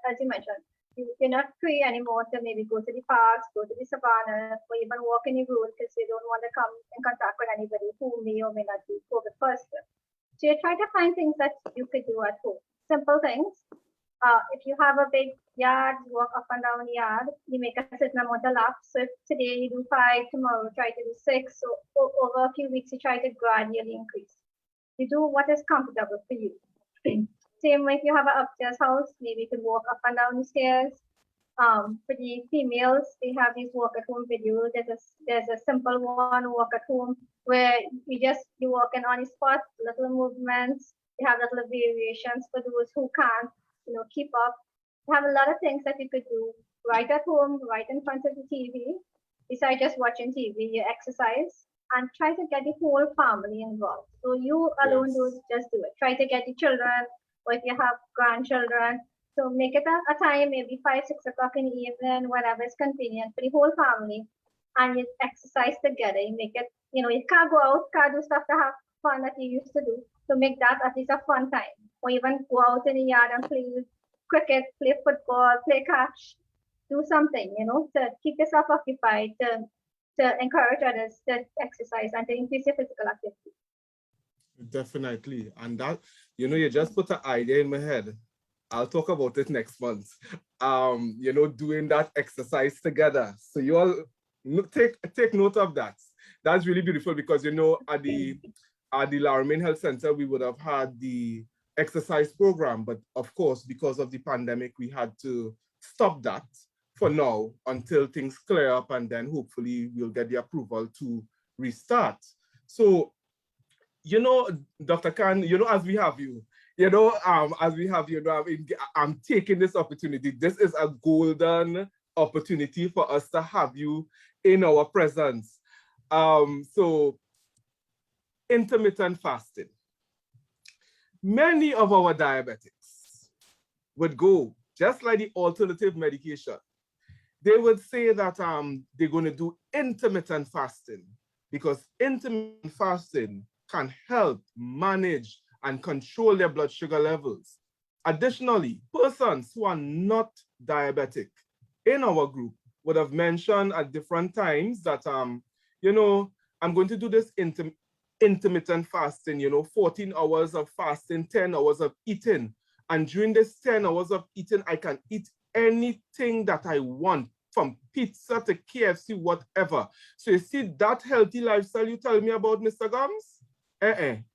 as you mentioned, you're not free anymore to maybe go to the parks, go to the savannah, or even walk in the road because you don't want to come in contact with anybody who may or may not be COVID positive. So you try to find things that you could do at home. Simple things. If you have a big yard, walk up and down the yard, you make a certain amount of laps. So if today you do 5, tomorrow try to do 6. So over a few weeks, you try to gradually increase. You do what is comfortable for you. Same way if you have an upstairs house, maybe you can walk up and down the stairs. For the females, they have these walk at home videos. There's a simple one, walk at home, where you walking on the spot, little movements. They have little variations for those who can't, you know, keep up. You have a lot of things that you could do right at home, right in front of the TV. Besides just watching TV, you exercise and try to get the whole family involved. So you alone don't just do it. Try to get the children, or if you have grandchildren, so make it a time, maybe 5, 6 o'clock in the evening, whenever it's convenient for the whole family, and you exercise together. You make it, you know, you can't go out, can't do stuff to have fun that you used to do. So make that at least a fun time. Or even go out in the yard and play cricket, play football, play catch, do something, you know, to keep yourself occupied, to encourage others to exercise and to increase your physical activity. Definitely. And that, you know, you just put an idea in my head. I'll talk about it next month. You know, doing that exercise together. So you all take note of that. That's really beautiful because, you know, at the Laramine Health Center, we would have had the exercise program, but of course, because of the pandemic, we had to stop that for now until things clear up, and then hopefully we'll get the approval to restart. So, you know, Dr. Khan, you know, as we have you, I'm taking this opportunity. This is a golden opportunity for us to have you in our presence. So, intermittent fasting. Many of our diabetics would go, just like the alternative medication, they would say that they're going to do intermittent fasting because intermittent fasting can help manage and control their blood sugar levels. Additionally, persons who are not diabetic in our group would have mentioned at different times that, you know, I'm going to do this intermittent fasting, you know, 14 hours of fasting, 10 hours of eating. And during this 10 hours of eating, I can eat anything that I want, from pizza to KFC, whatever. So you see that healthy lifestyle you tell me about, Mr. Gums?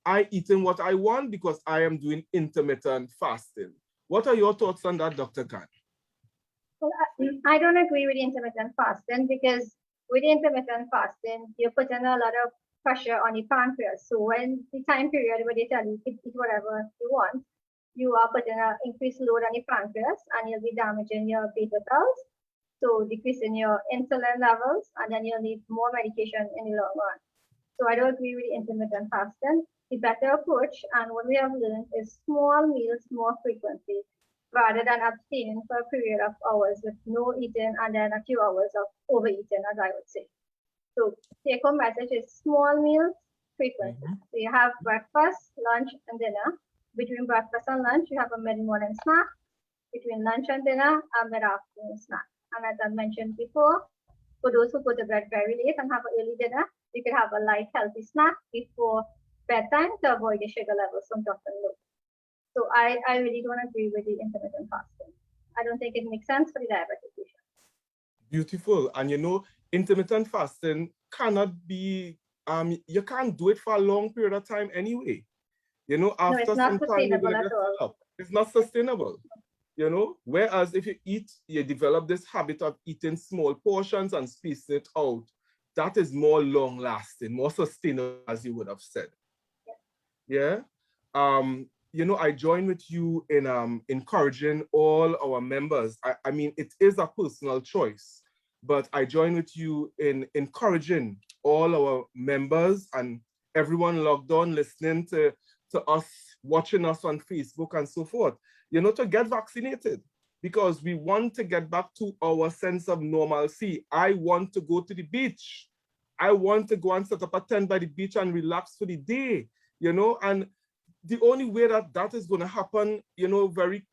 I eating what I want because I am doing intermittent fasting. What are your thoughts on that, Dr. Khan? Well, I don't agree with intermittent fasting, because with intermittent fasting, you're putting a lot of pressure on your pancreas. So when the time period where they tell you to eat whatever you want, you are putting an increased load on your pancreas, and you'll be damaging your beta cells, so decreasing your insulin levels, and then you'll need more medication in the long run. So I don't agree with intermittent fasting. The better approach, and what we have learned, is small meals, more frequency, rather than abstaining for a period of hours with no eating and then a few hours of overeating, as I would say. So take home message is small meals, frequency. So you have breakfast, lunch, and dinner. Between breakfast and lunch, you have a mid-morning snack. Between lunch and dinner, a mid-afternoon snack. And as I mentioned before, for those who go to bed very late and have an early dinner, you could have a light, healthy snack before bedtime to avoid your sugar levels from dropping low. So I really don't agree with the intermittent fasting. I don't think it makes sense for the diabetic patient. Beautiful. And you know, intermittent fasting cannot be, you can't do it for a long period of time anyway. You know, after some time, you're going to get fed up. It's not sustainable. You know, whereas if you eat, you develop this habit of eating small portions and spacing it out. That is more long lasting, more sustainable, as you would have said. Yeah. You know, I join with you in encouraging all our members. I mean, it is a personal choice, but I join with you in encouraging all our members and everyone logged on listening to us, watching us on Facebook and so forth, you know, to get vaccinated, because we want to get back to our sense of normalcy. I want to go to the beach. I want to go and set up a tent by the beach and relax for the day, you know, and the only way that that is going to happen, you know, very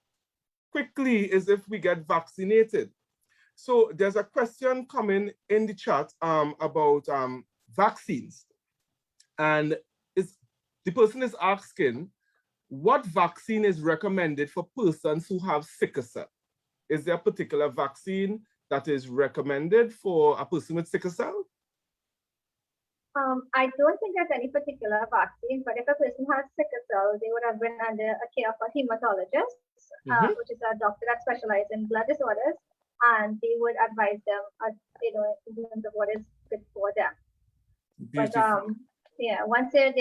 quickly is if we get vaccinated. So there's a question coming in the chat about vaccines. And the person is asking, what vaccine is recommended for persons who have sickle cell? Is there a particular vaccine that is recommended for a person with sickle cell? I don't think there's any particular vaccine, but if a person has sickle cell, they would have been under a care of a hematologist, which is a doctor that specializes in blood disorders, and they would advise them, you know, in terms of what is good for them. Beautiful. But yeah, once their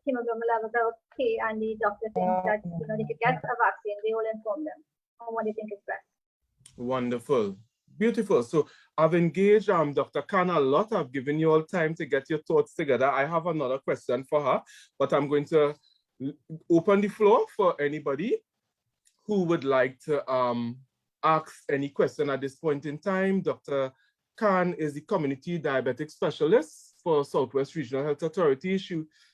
hemoglobin levels are okay, and the doctor thinks that, you know, they could get a vaccine, they will inform them on what they think is best. Wonderful. Beautiful. So I've engaged Dr. Khan a lot. I've given you all time to get your thoughts together. I have another question for her, but I'm going to open the floor for anybody who would like to ask any question at this point in time. Dr. Khan is the community diabetic specialist for Southwest Regional Health Authority.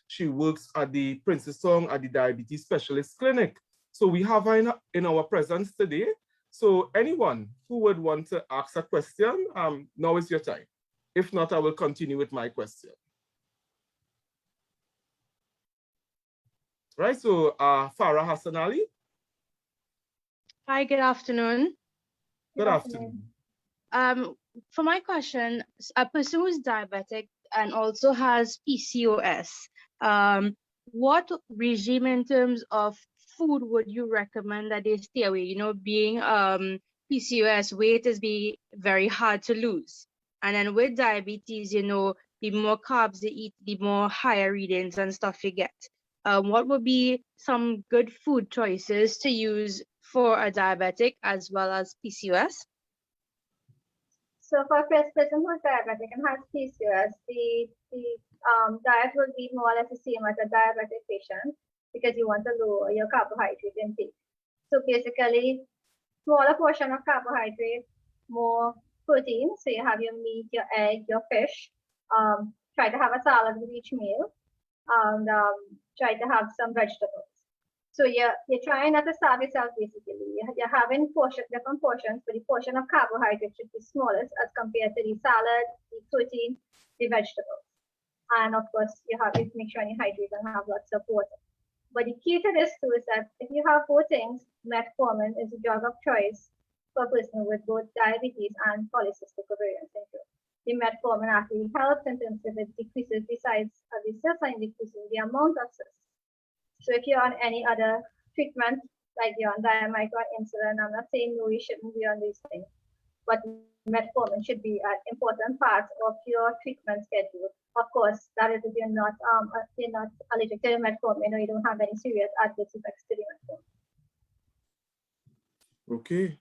She works at the Princess Song at the Diabetes Specialist Clinic. So we have her in our presence today. So anyone who would want to ask a question, now is your time. If not, I will continue with my question. Right, so Farah Hassan Ali. Hi, good afternoon. Good afternoon. For my question, a person who is diabetic and also has PCOS, what regime in terms of food would you recommend that they stay away? You know, being PCOS, weight is very hard to lose. And then with diabetes, you know, the more carbs they eat, the more higher readings and stuff you get. What would be some good food choices to use for a diabetic as well as PCOS? So for a person who is diabetic and has PCOS, the diet will be more or less the same as a diabetic patient, because you want to lower your carbohydrate intake. So basically, smaller portion of carbohydrate, more protein. So you have your meat, your egg, your fish. Try to have a salad with each meal, and try to have some vegetables. So you're trying not to starve yourself basically. You're having different portions, but the portion of carbohydrate should be smallest as compared to the salad, the protein, the vegetables. And of course, you have to make sure you hydrate and have lots of water. But the key to this too is that if you have both things, metformin is a drug of choice for a person with both diabetes and polycystic ovarian syndrome. The metformin actually helps in terms of it decreases the size of the cells and decreases the amount of cysts. So if you're on any other treatment, like you're on diamide or insulin, I'm not saying no, you shouldn't be on these things, but metformin should be an important part of your treatment schedule. Of course, that is if you're not allergic to the metformin or you don't have any serious adverse effects to the metformin. Okay.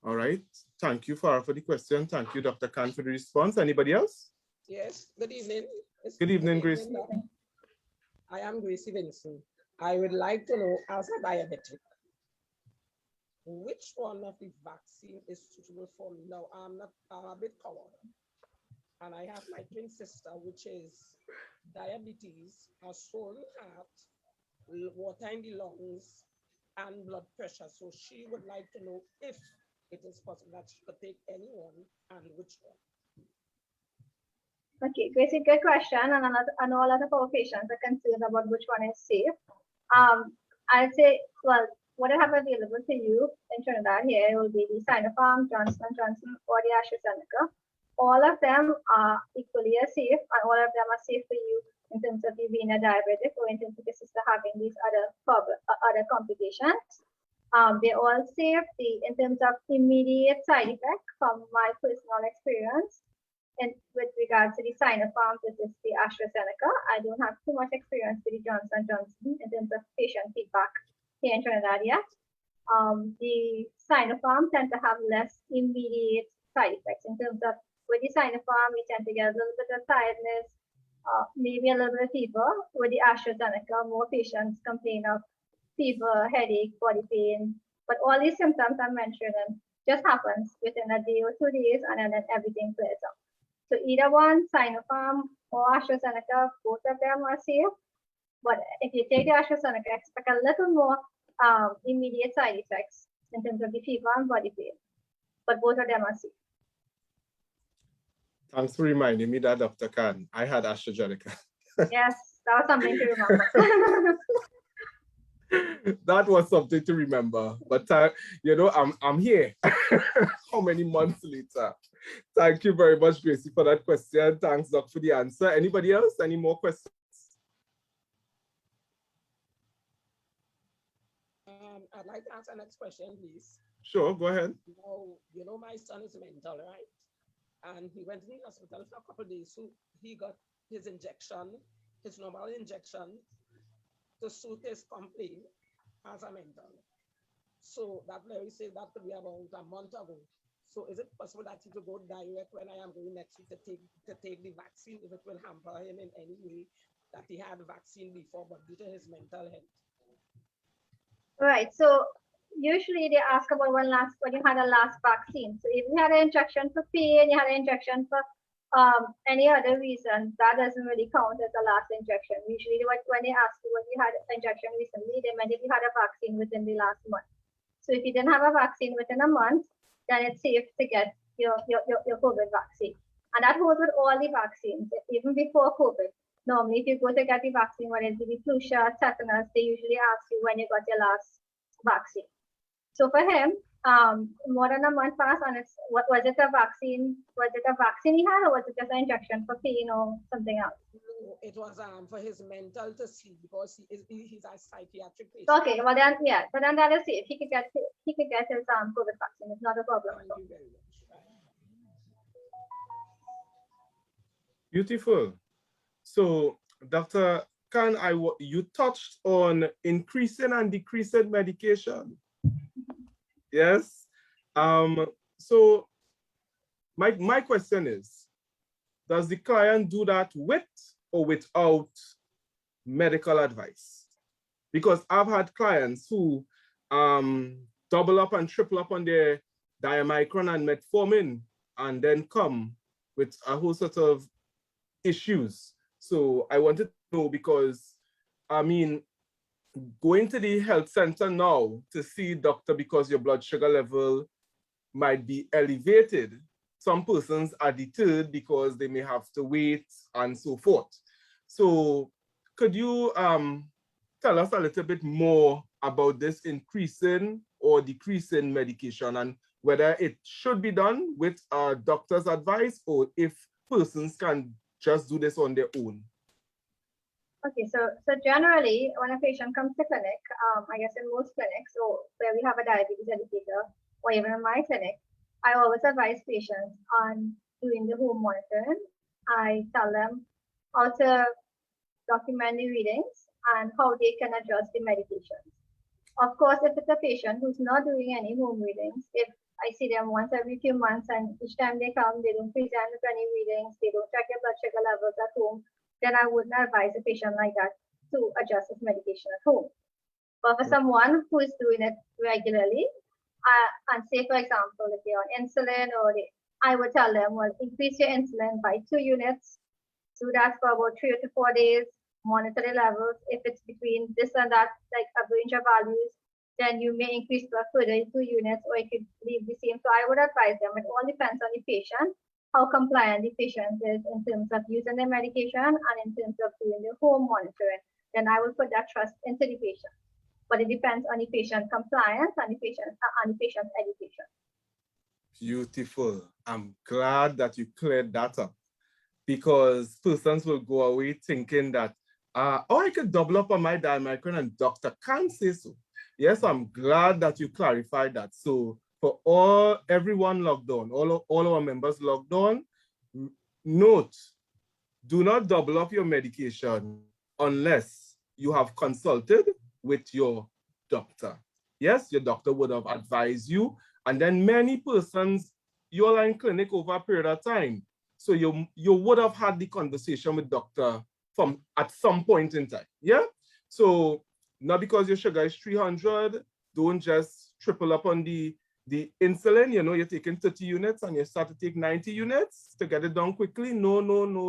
All right. Thank you, Farah, for the question. Thank you, Dr. Khan, for the response. Anybody else? Yes, good evening. Good evening, Grace. I am Gracie Vincent. I would like to know, as a diabetic, which one of the vaccine is suitable for me? Now, I'm a bit covered. And I have my twin sister, which is diabetes, a swollen heart, water in the lungs, and blood pressure. So she would like to know if it is possible that she could take any one and which one. Okay, Gracie, good question. And I know a lot of our patients are concerned about which one is safe. I'd say, well, what I have available to you in Trinidad here will be the Sinopharm, Johnson & Johnson, or the AstraZeneca. All of them are equally as safe, and all of them are safe for you in terms of you being a diabetic or in terms of your sister having these other complications. They're all safe. In terms of immediate side effect, from my personal experience, and with regards to the Sinopharm, this is the AstraZeneca. I don't have too much experience with the Johnson & Johnson in terms of patient feedback here in Trinidad yet. The Sinopharm tend to have less immediate side effects in terms of with the Sinopharm, we tend to get a little bit of tiredness, maybe a little bit of fever. With the AstraZeneca, more patients complain of fever, headache, body pain. But all these symptoms I'm mentioning just happens within a day or 2 days, and then everything clears up. So either one, Sinopharm or AstraZeneca, both of them are safe. But if you take the AstraZeneca, expect a little more immediate side effects in terms of the fever and body pain. But both of them are safe. Thanks for reminding me that, Dr. Khan. I had AstraZeneca. Yes, that was something to remember. That was something to remember. But I'm here. How many months later? Thank you very much, Gracie, for that question. Thanks, Doc, for the answer. Anybody else? Any more questions? I'd like to ask the next question, please. Sure, go ahead. You know, my son is mental, right? And he went to the hospital for a couple of days. So he got his injection, his normal injection, to suit his complaint as a mental. So that Larry said that could be about a month ago. So is it possible that he could go direct when I am going next week to take the vaccine, if it will hamper him in any way that he had the vaccine before, but due to his mental health? Right. So usually they ask about when you had a last vaccine. So if you had an injection for pain, you had an injection for any other reason, that doesn't really count as a last injection. Usually when they ask you when you had an injection recently, they meant if you had a vaccine within the last month. So if you didn't have a vaccine within a month, then it's safe to get your COVID vaccine. And that holds with all the vaccines, even before COVID. Normally, if you go to get the vaccine, whether it's the flu shot, tetanus, they usually ask you when you got your last vaccine. So for him, more than a month passed, and was it a vaccine? Was it a vaccine he had, or was it just an injection for pain or something else? No, it was for his mental to see, because he's a psychiatric patient. Okay, well then, yeah, but then that is safe. He could get his COVID vaccine. It's not a problem. Thank you very much. Beautiful. So, Dr. Khan, you touched on increasing and decreasing medication. Yes. So my question is, does the client do that with or without medical advice? Because I've had clients who double up and triple up on their diamicron and metformin and then come with a whole sort of issues. So I wanted to know, because I mean, going to the health center now to see doctor because your blood sugar level might be elevated. Some persons are deterred because they may have to wait and so forth. So could you tell us a little bit more about this increasing or decreasing medication and whether it should be done with a doctor's advice or if persons can just do this on their own? Okay, so generally, when a patient comes to clinic, I guess in most clinics, so where we have a diabetes educator, or even in my clinic, I always advise patients on doing the home monitoring. I tell them how to document the readings and how they can adjust the medications. Of course, if it's a patient who's not doing any home readings, if I see them once every few months and each time they come, they don't present with any readings, they don't check their blood sugar levels at home, then I wouldn't advise a patient like that to adjust his medication at home. But for someone who is doing it regularly, and say, for example, if they're on insulin, I would tell them, well, increase your insulin by 2 units, do that for about 3 to 4 days, monitor the levels. If it's between this and that, like a range of values, then you may increase the further 2 units, or it could leave the same. So I would advise them, it all depends on the patient, how compliant the patient is in terms of using their medication and in terms of doing the home monitoring. Then I will put that trust into the patient. But it depends on the patient compliance and the patient's education. Beautiful. I'm glad that you cleared that up because persons will go away thinking that, oh, I could double up on my diamicron and doctor can't say so. Yes, I'm glad that you clarified that. So for everyone logged on, all our members logged on, note, do not double up your medication unless you have consulted with your doctor. Yes, your doctor would have advised you. And then many persons, you're in clinic over a period of time. So you would have had the conversation with doctor from at some point in time. Yeah. So not because your sugar is 300, don't just triple up on the insulin. You know, you're taking 30 units and you start to take 90 units to get it done quickly. No,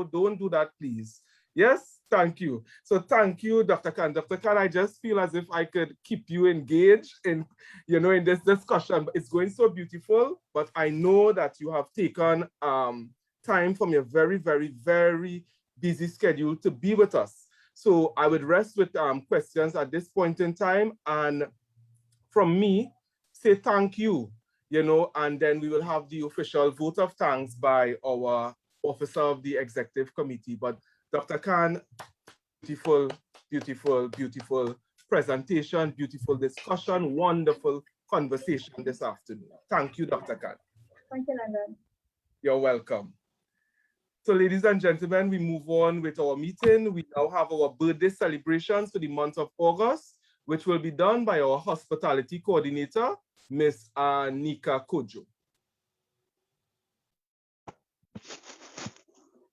don't do that, please. Yes, thank you. So thank you, Dr. Khan. Dr. Khan, I just feel as if I could keep you engaged in, in this discussion. It's going so beautiful, but I know that you have taken time from your very, very, very busy schedule to be with us. So I would rest with questions at this point in time. And from me, say thank you, and then we will have the official vote of thanks by our officer of the executive committee. But Dr. Khan, beautiful, beautiful, beautiful presentation, beautiful discussion, wonderful conversation this afternoon. Thank you, Dr. Khan. Thank you, London. You're welcome. So ladies and gentlemen, we move on with our meeting. We now have our birthday celebrations for the month of August, which will be done by our hospitality coordinator, Miss Nika Kojo.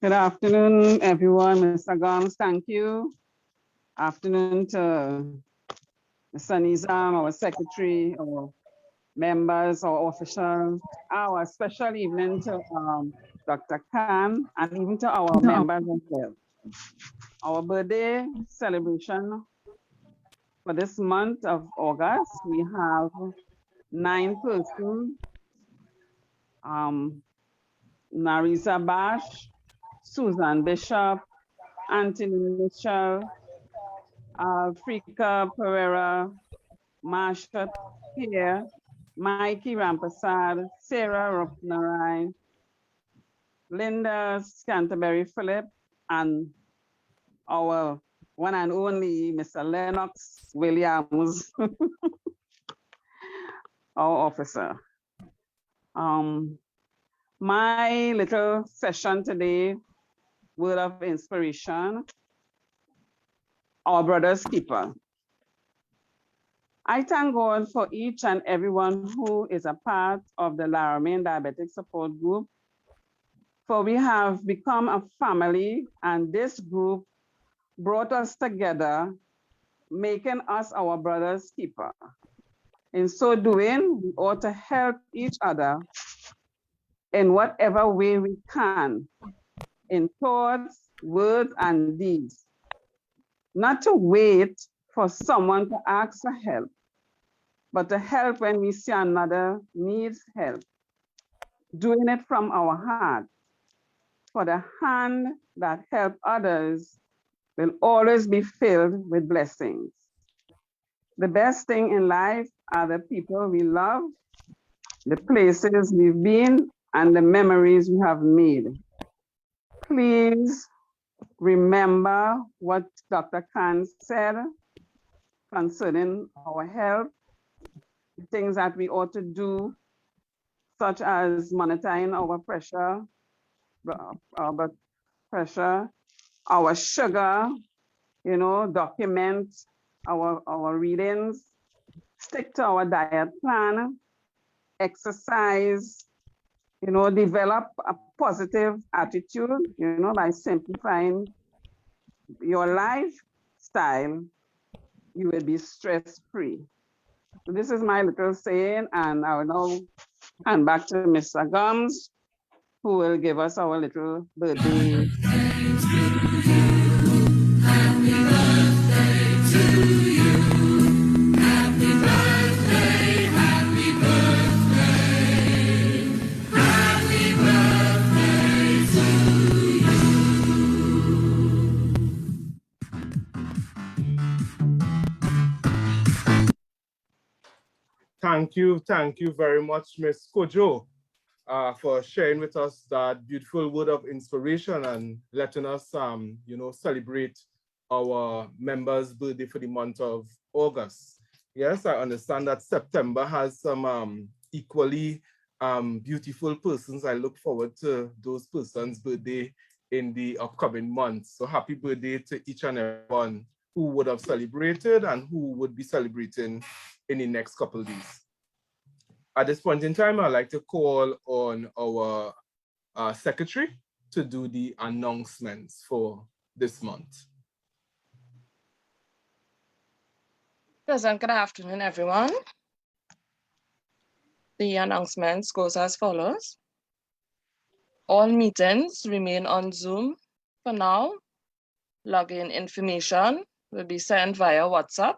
Good afternoon, everyone. Mr. Gomes, thank you. Afternoon to Mr. Nizam, our secretary, our members, our officials. Our special evening to Dr. Khan and even to our members as well. Our birthday celebration for this month of August, we have 9 persons. Narisa Bash, Susan Bishop, Anthony Mitchell, Africa Pereira, Marsha Pierre, Mikey Rampasad, Sarah Rupnarai, Linda Canterbury Phillip, and our one and only Mr. Lennox Williams, our officer. My little session today, word of inspiration, our brother's keeper. I thank God for each and everyone who is a part of the Laramie Diabetic Support Group, for we have become a family, and this group brought us together, making us our brother's keeper. In so doing, we ought to help each other in whatever way we can, in thoughts, words, and deeds. Not to wait for someone to ask for help, but to help when we see another needs help. Doing it from our heart, for the hand that help others will always be filled with blessings. The best thing in life are the people we love, the places we've been, and the memories we have made. Please remember what Dr. Khan said concerning our health, the things that we ought to do, such as monitoring our pressure, our blood pressure, our sugar, document our readings, stick to our diet plan, exercise, develop a positive attitude, by simplifying your lifestyle, you will be stress-free. So this is my little saying, and I will now hand back to Mr. Gums, who will give us our little birthday. Thank you very much, Ms. Kojo, for sharing with us that beautiful word of inspiration and letting us, celebrate our members' birthday for the month of August. Yes, I understand that September has some equally beautiful persons. I look forward to those persons' birthday in the upcoming months. So happy birthday to each and everyone who would have celebrated and who would be celebrating in the next couple of days. At this point in time, I'd like to call on our secretary to do the announcements for this month. Pleasant good afternoon, everyone. The announcements goes as follows. All meetings remain on Zoom for now. Login information will be sent via WhatsApp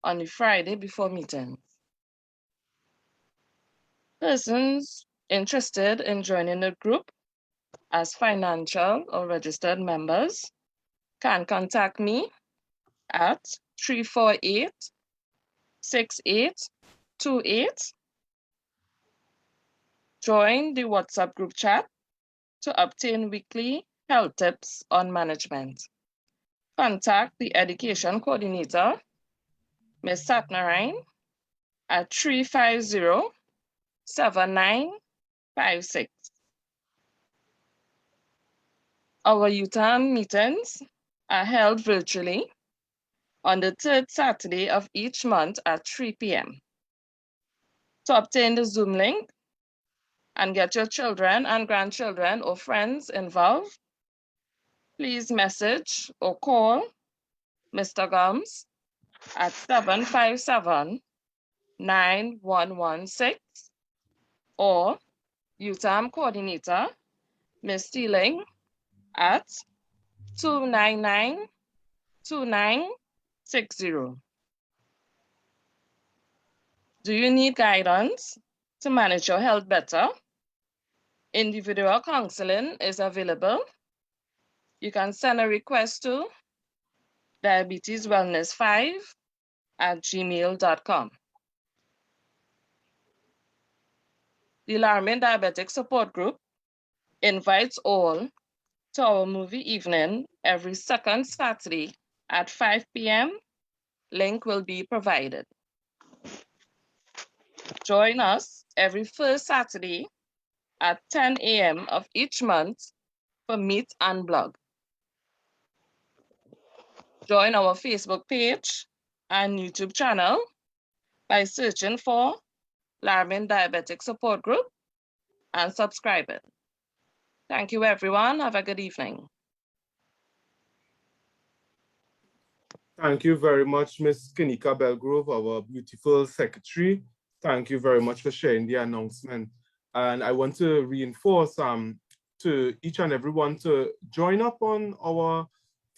on the Friday before meetings. Persons interested in joining the group as financial or registered members can contact me at 348-6828. Join the WhatsApp group chat to obtain weekly health tips on management. Contact the education coordinator, Ms. Satnarayan, at 350-7956. Our UTAM meetings are held virtually on the third Saturday of each month at 3 p.m. To obtain the Zoom link and get your children and grandchildren or friends involved, please message or call Mr. Gums at 757-9116 or UTAM coordinator, Ms. Steeling, at 299-2960. Do you need guidance to manage your health better? Individual counseling is available. You can send a request to diabeteswellness5@gmail.com. The Larmin Diabetic Support Group invites all to our movie evening every second Saturday at 5 p.m. Link will be provided. Join us every first Saturday at 10 a.m. of each month for Meet and Blog. Join our Facebook page and YouTube channel by searching for Larmin Diabetic Support Group and subscribe it. Thank you, everyone. Have a good evening. Thank you very much, Ms. Kinika Belgrove, our beautiful secretary. Thank you very much for sharing the announcement. And I want to reinforce to each and everyone to join up on our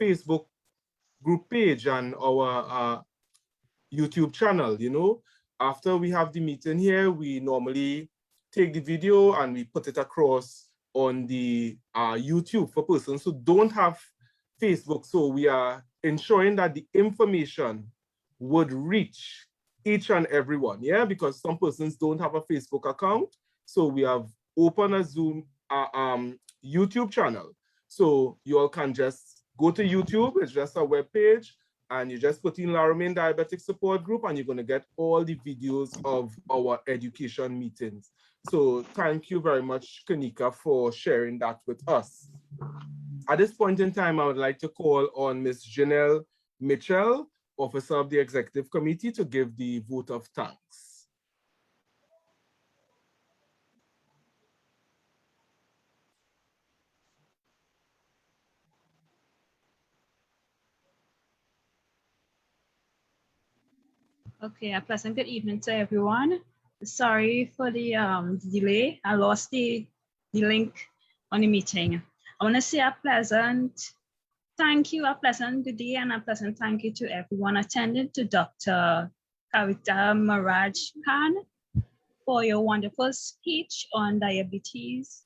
Facebook group page and our YouTube channel. You know, after we have the meeting here, we normally take the video and we put it across on the YouTube for persons who don't have Facebook. So we are ensuring that the information would reach each and every one, yeah, because some persons don't have a Facebook account. So we have opened a Zoom YouTube channel. So you all can just go to YouTube, it's just a web page, and you just put in Laramie Diabetic Support Group and you're going to get all the videos of our education meetings. So thank you very much, Kanika, for sharing that with us. At this point in time, I would like to call on Ms. Janelle Mitchell, Officer of the Executive Committee, to give the vote of thanks. Okay, a pleasant good evening to everyone. Sorry for the delay. I lost the link on the meeting. I want to say a pleasant thank you, a pleasant good day, and a pleasant thank you to everyone attending, to Dr. Kavita Maharaj-Khan for your wonderful speech on diabetes.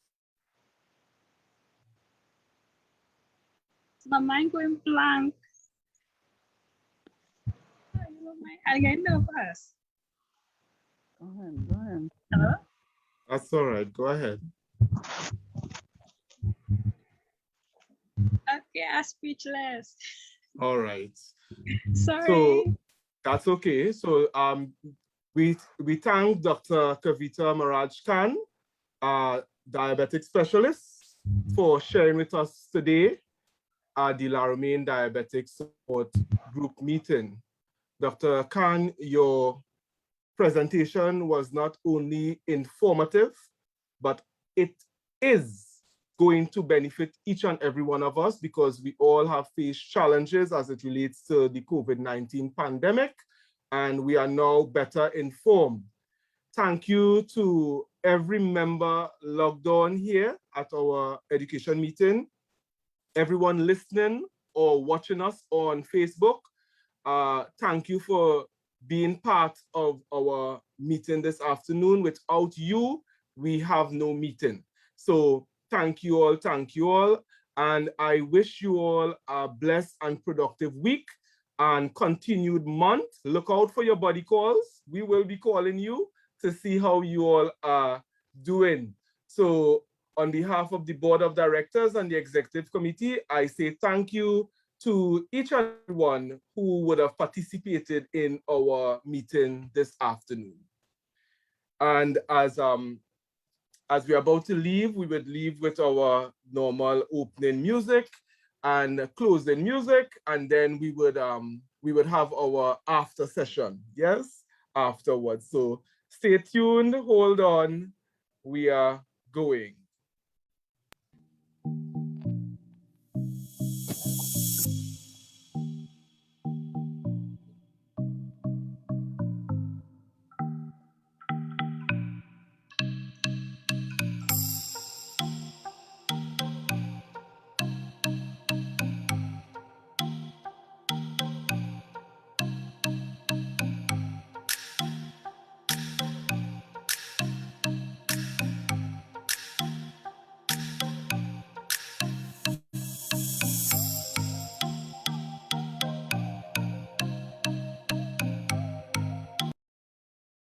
My mind going blank. I get nervous. Go ahead. Hello? That's all right, go ahead. Okay, I'm speechless. All right. Sorry. So that's okay. So we thank Dr. Kavita Maharaj-Khan, diabetic specialist, for sharing with us today at the Laramie Diabetic Support Group meeting. Dr. Khan, your presentation was not only informative, but it is going to benefit each and every one of us because we all have faced challenges as it relates to the COVID-19 pandemic, and we are now better informed. Thank you to every member logged on here at our education meeting, everyone listening or watching us on Facebook. Thank you for being part of our meeting this afternoon. Without you, we have no meeting. So thank you all, and I wish you all a blessed and productive week and continued month. Look out for your body calls. We will be calling you to see how you all are doing. So on behalf of the Board of Directors and the Executive Committee, I say thank you to each and one who would have participated in our meeting this afternoon. And as we're about to leave, we would leave with our normal opening music and closing music, and then we would have our after session, yes, afterwards. So stay tuned, hold on, we are going.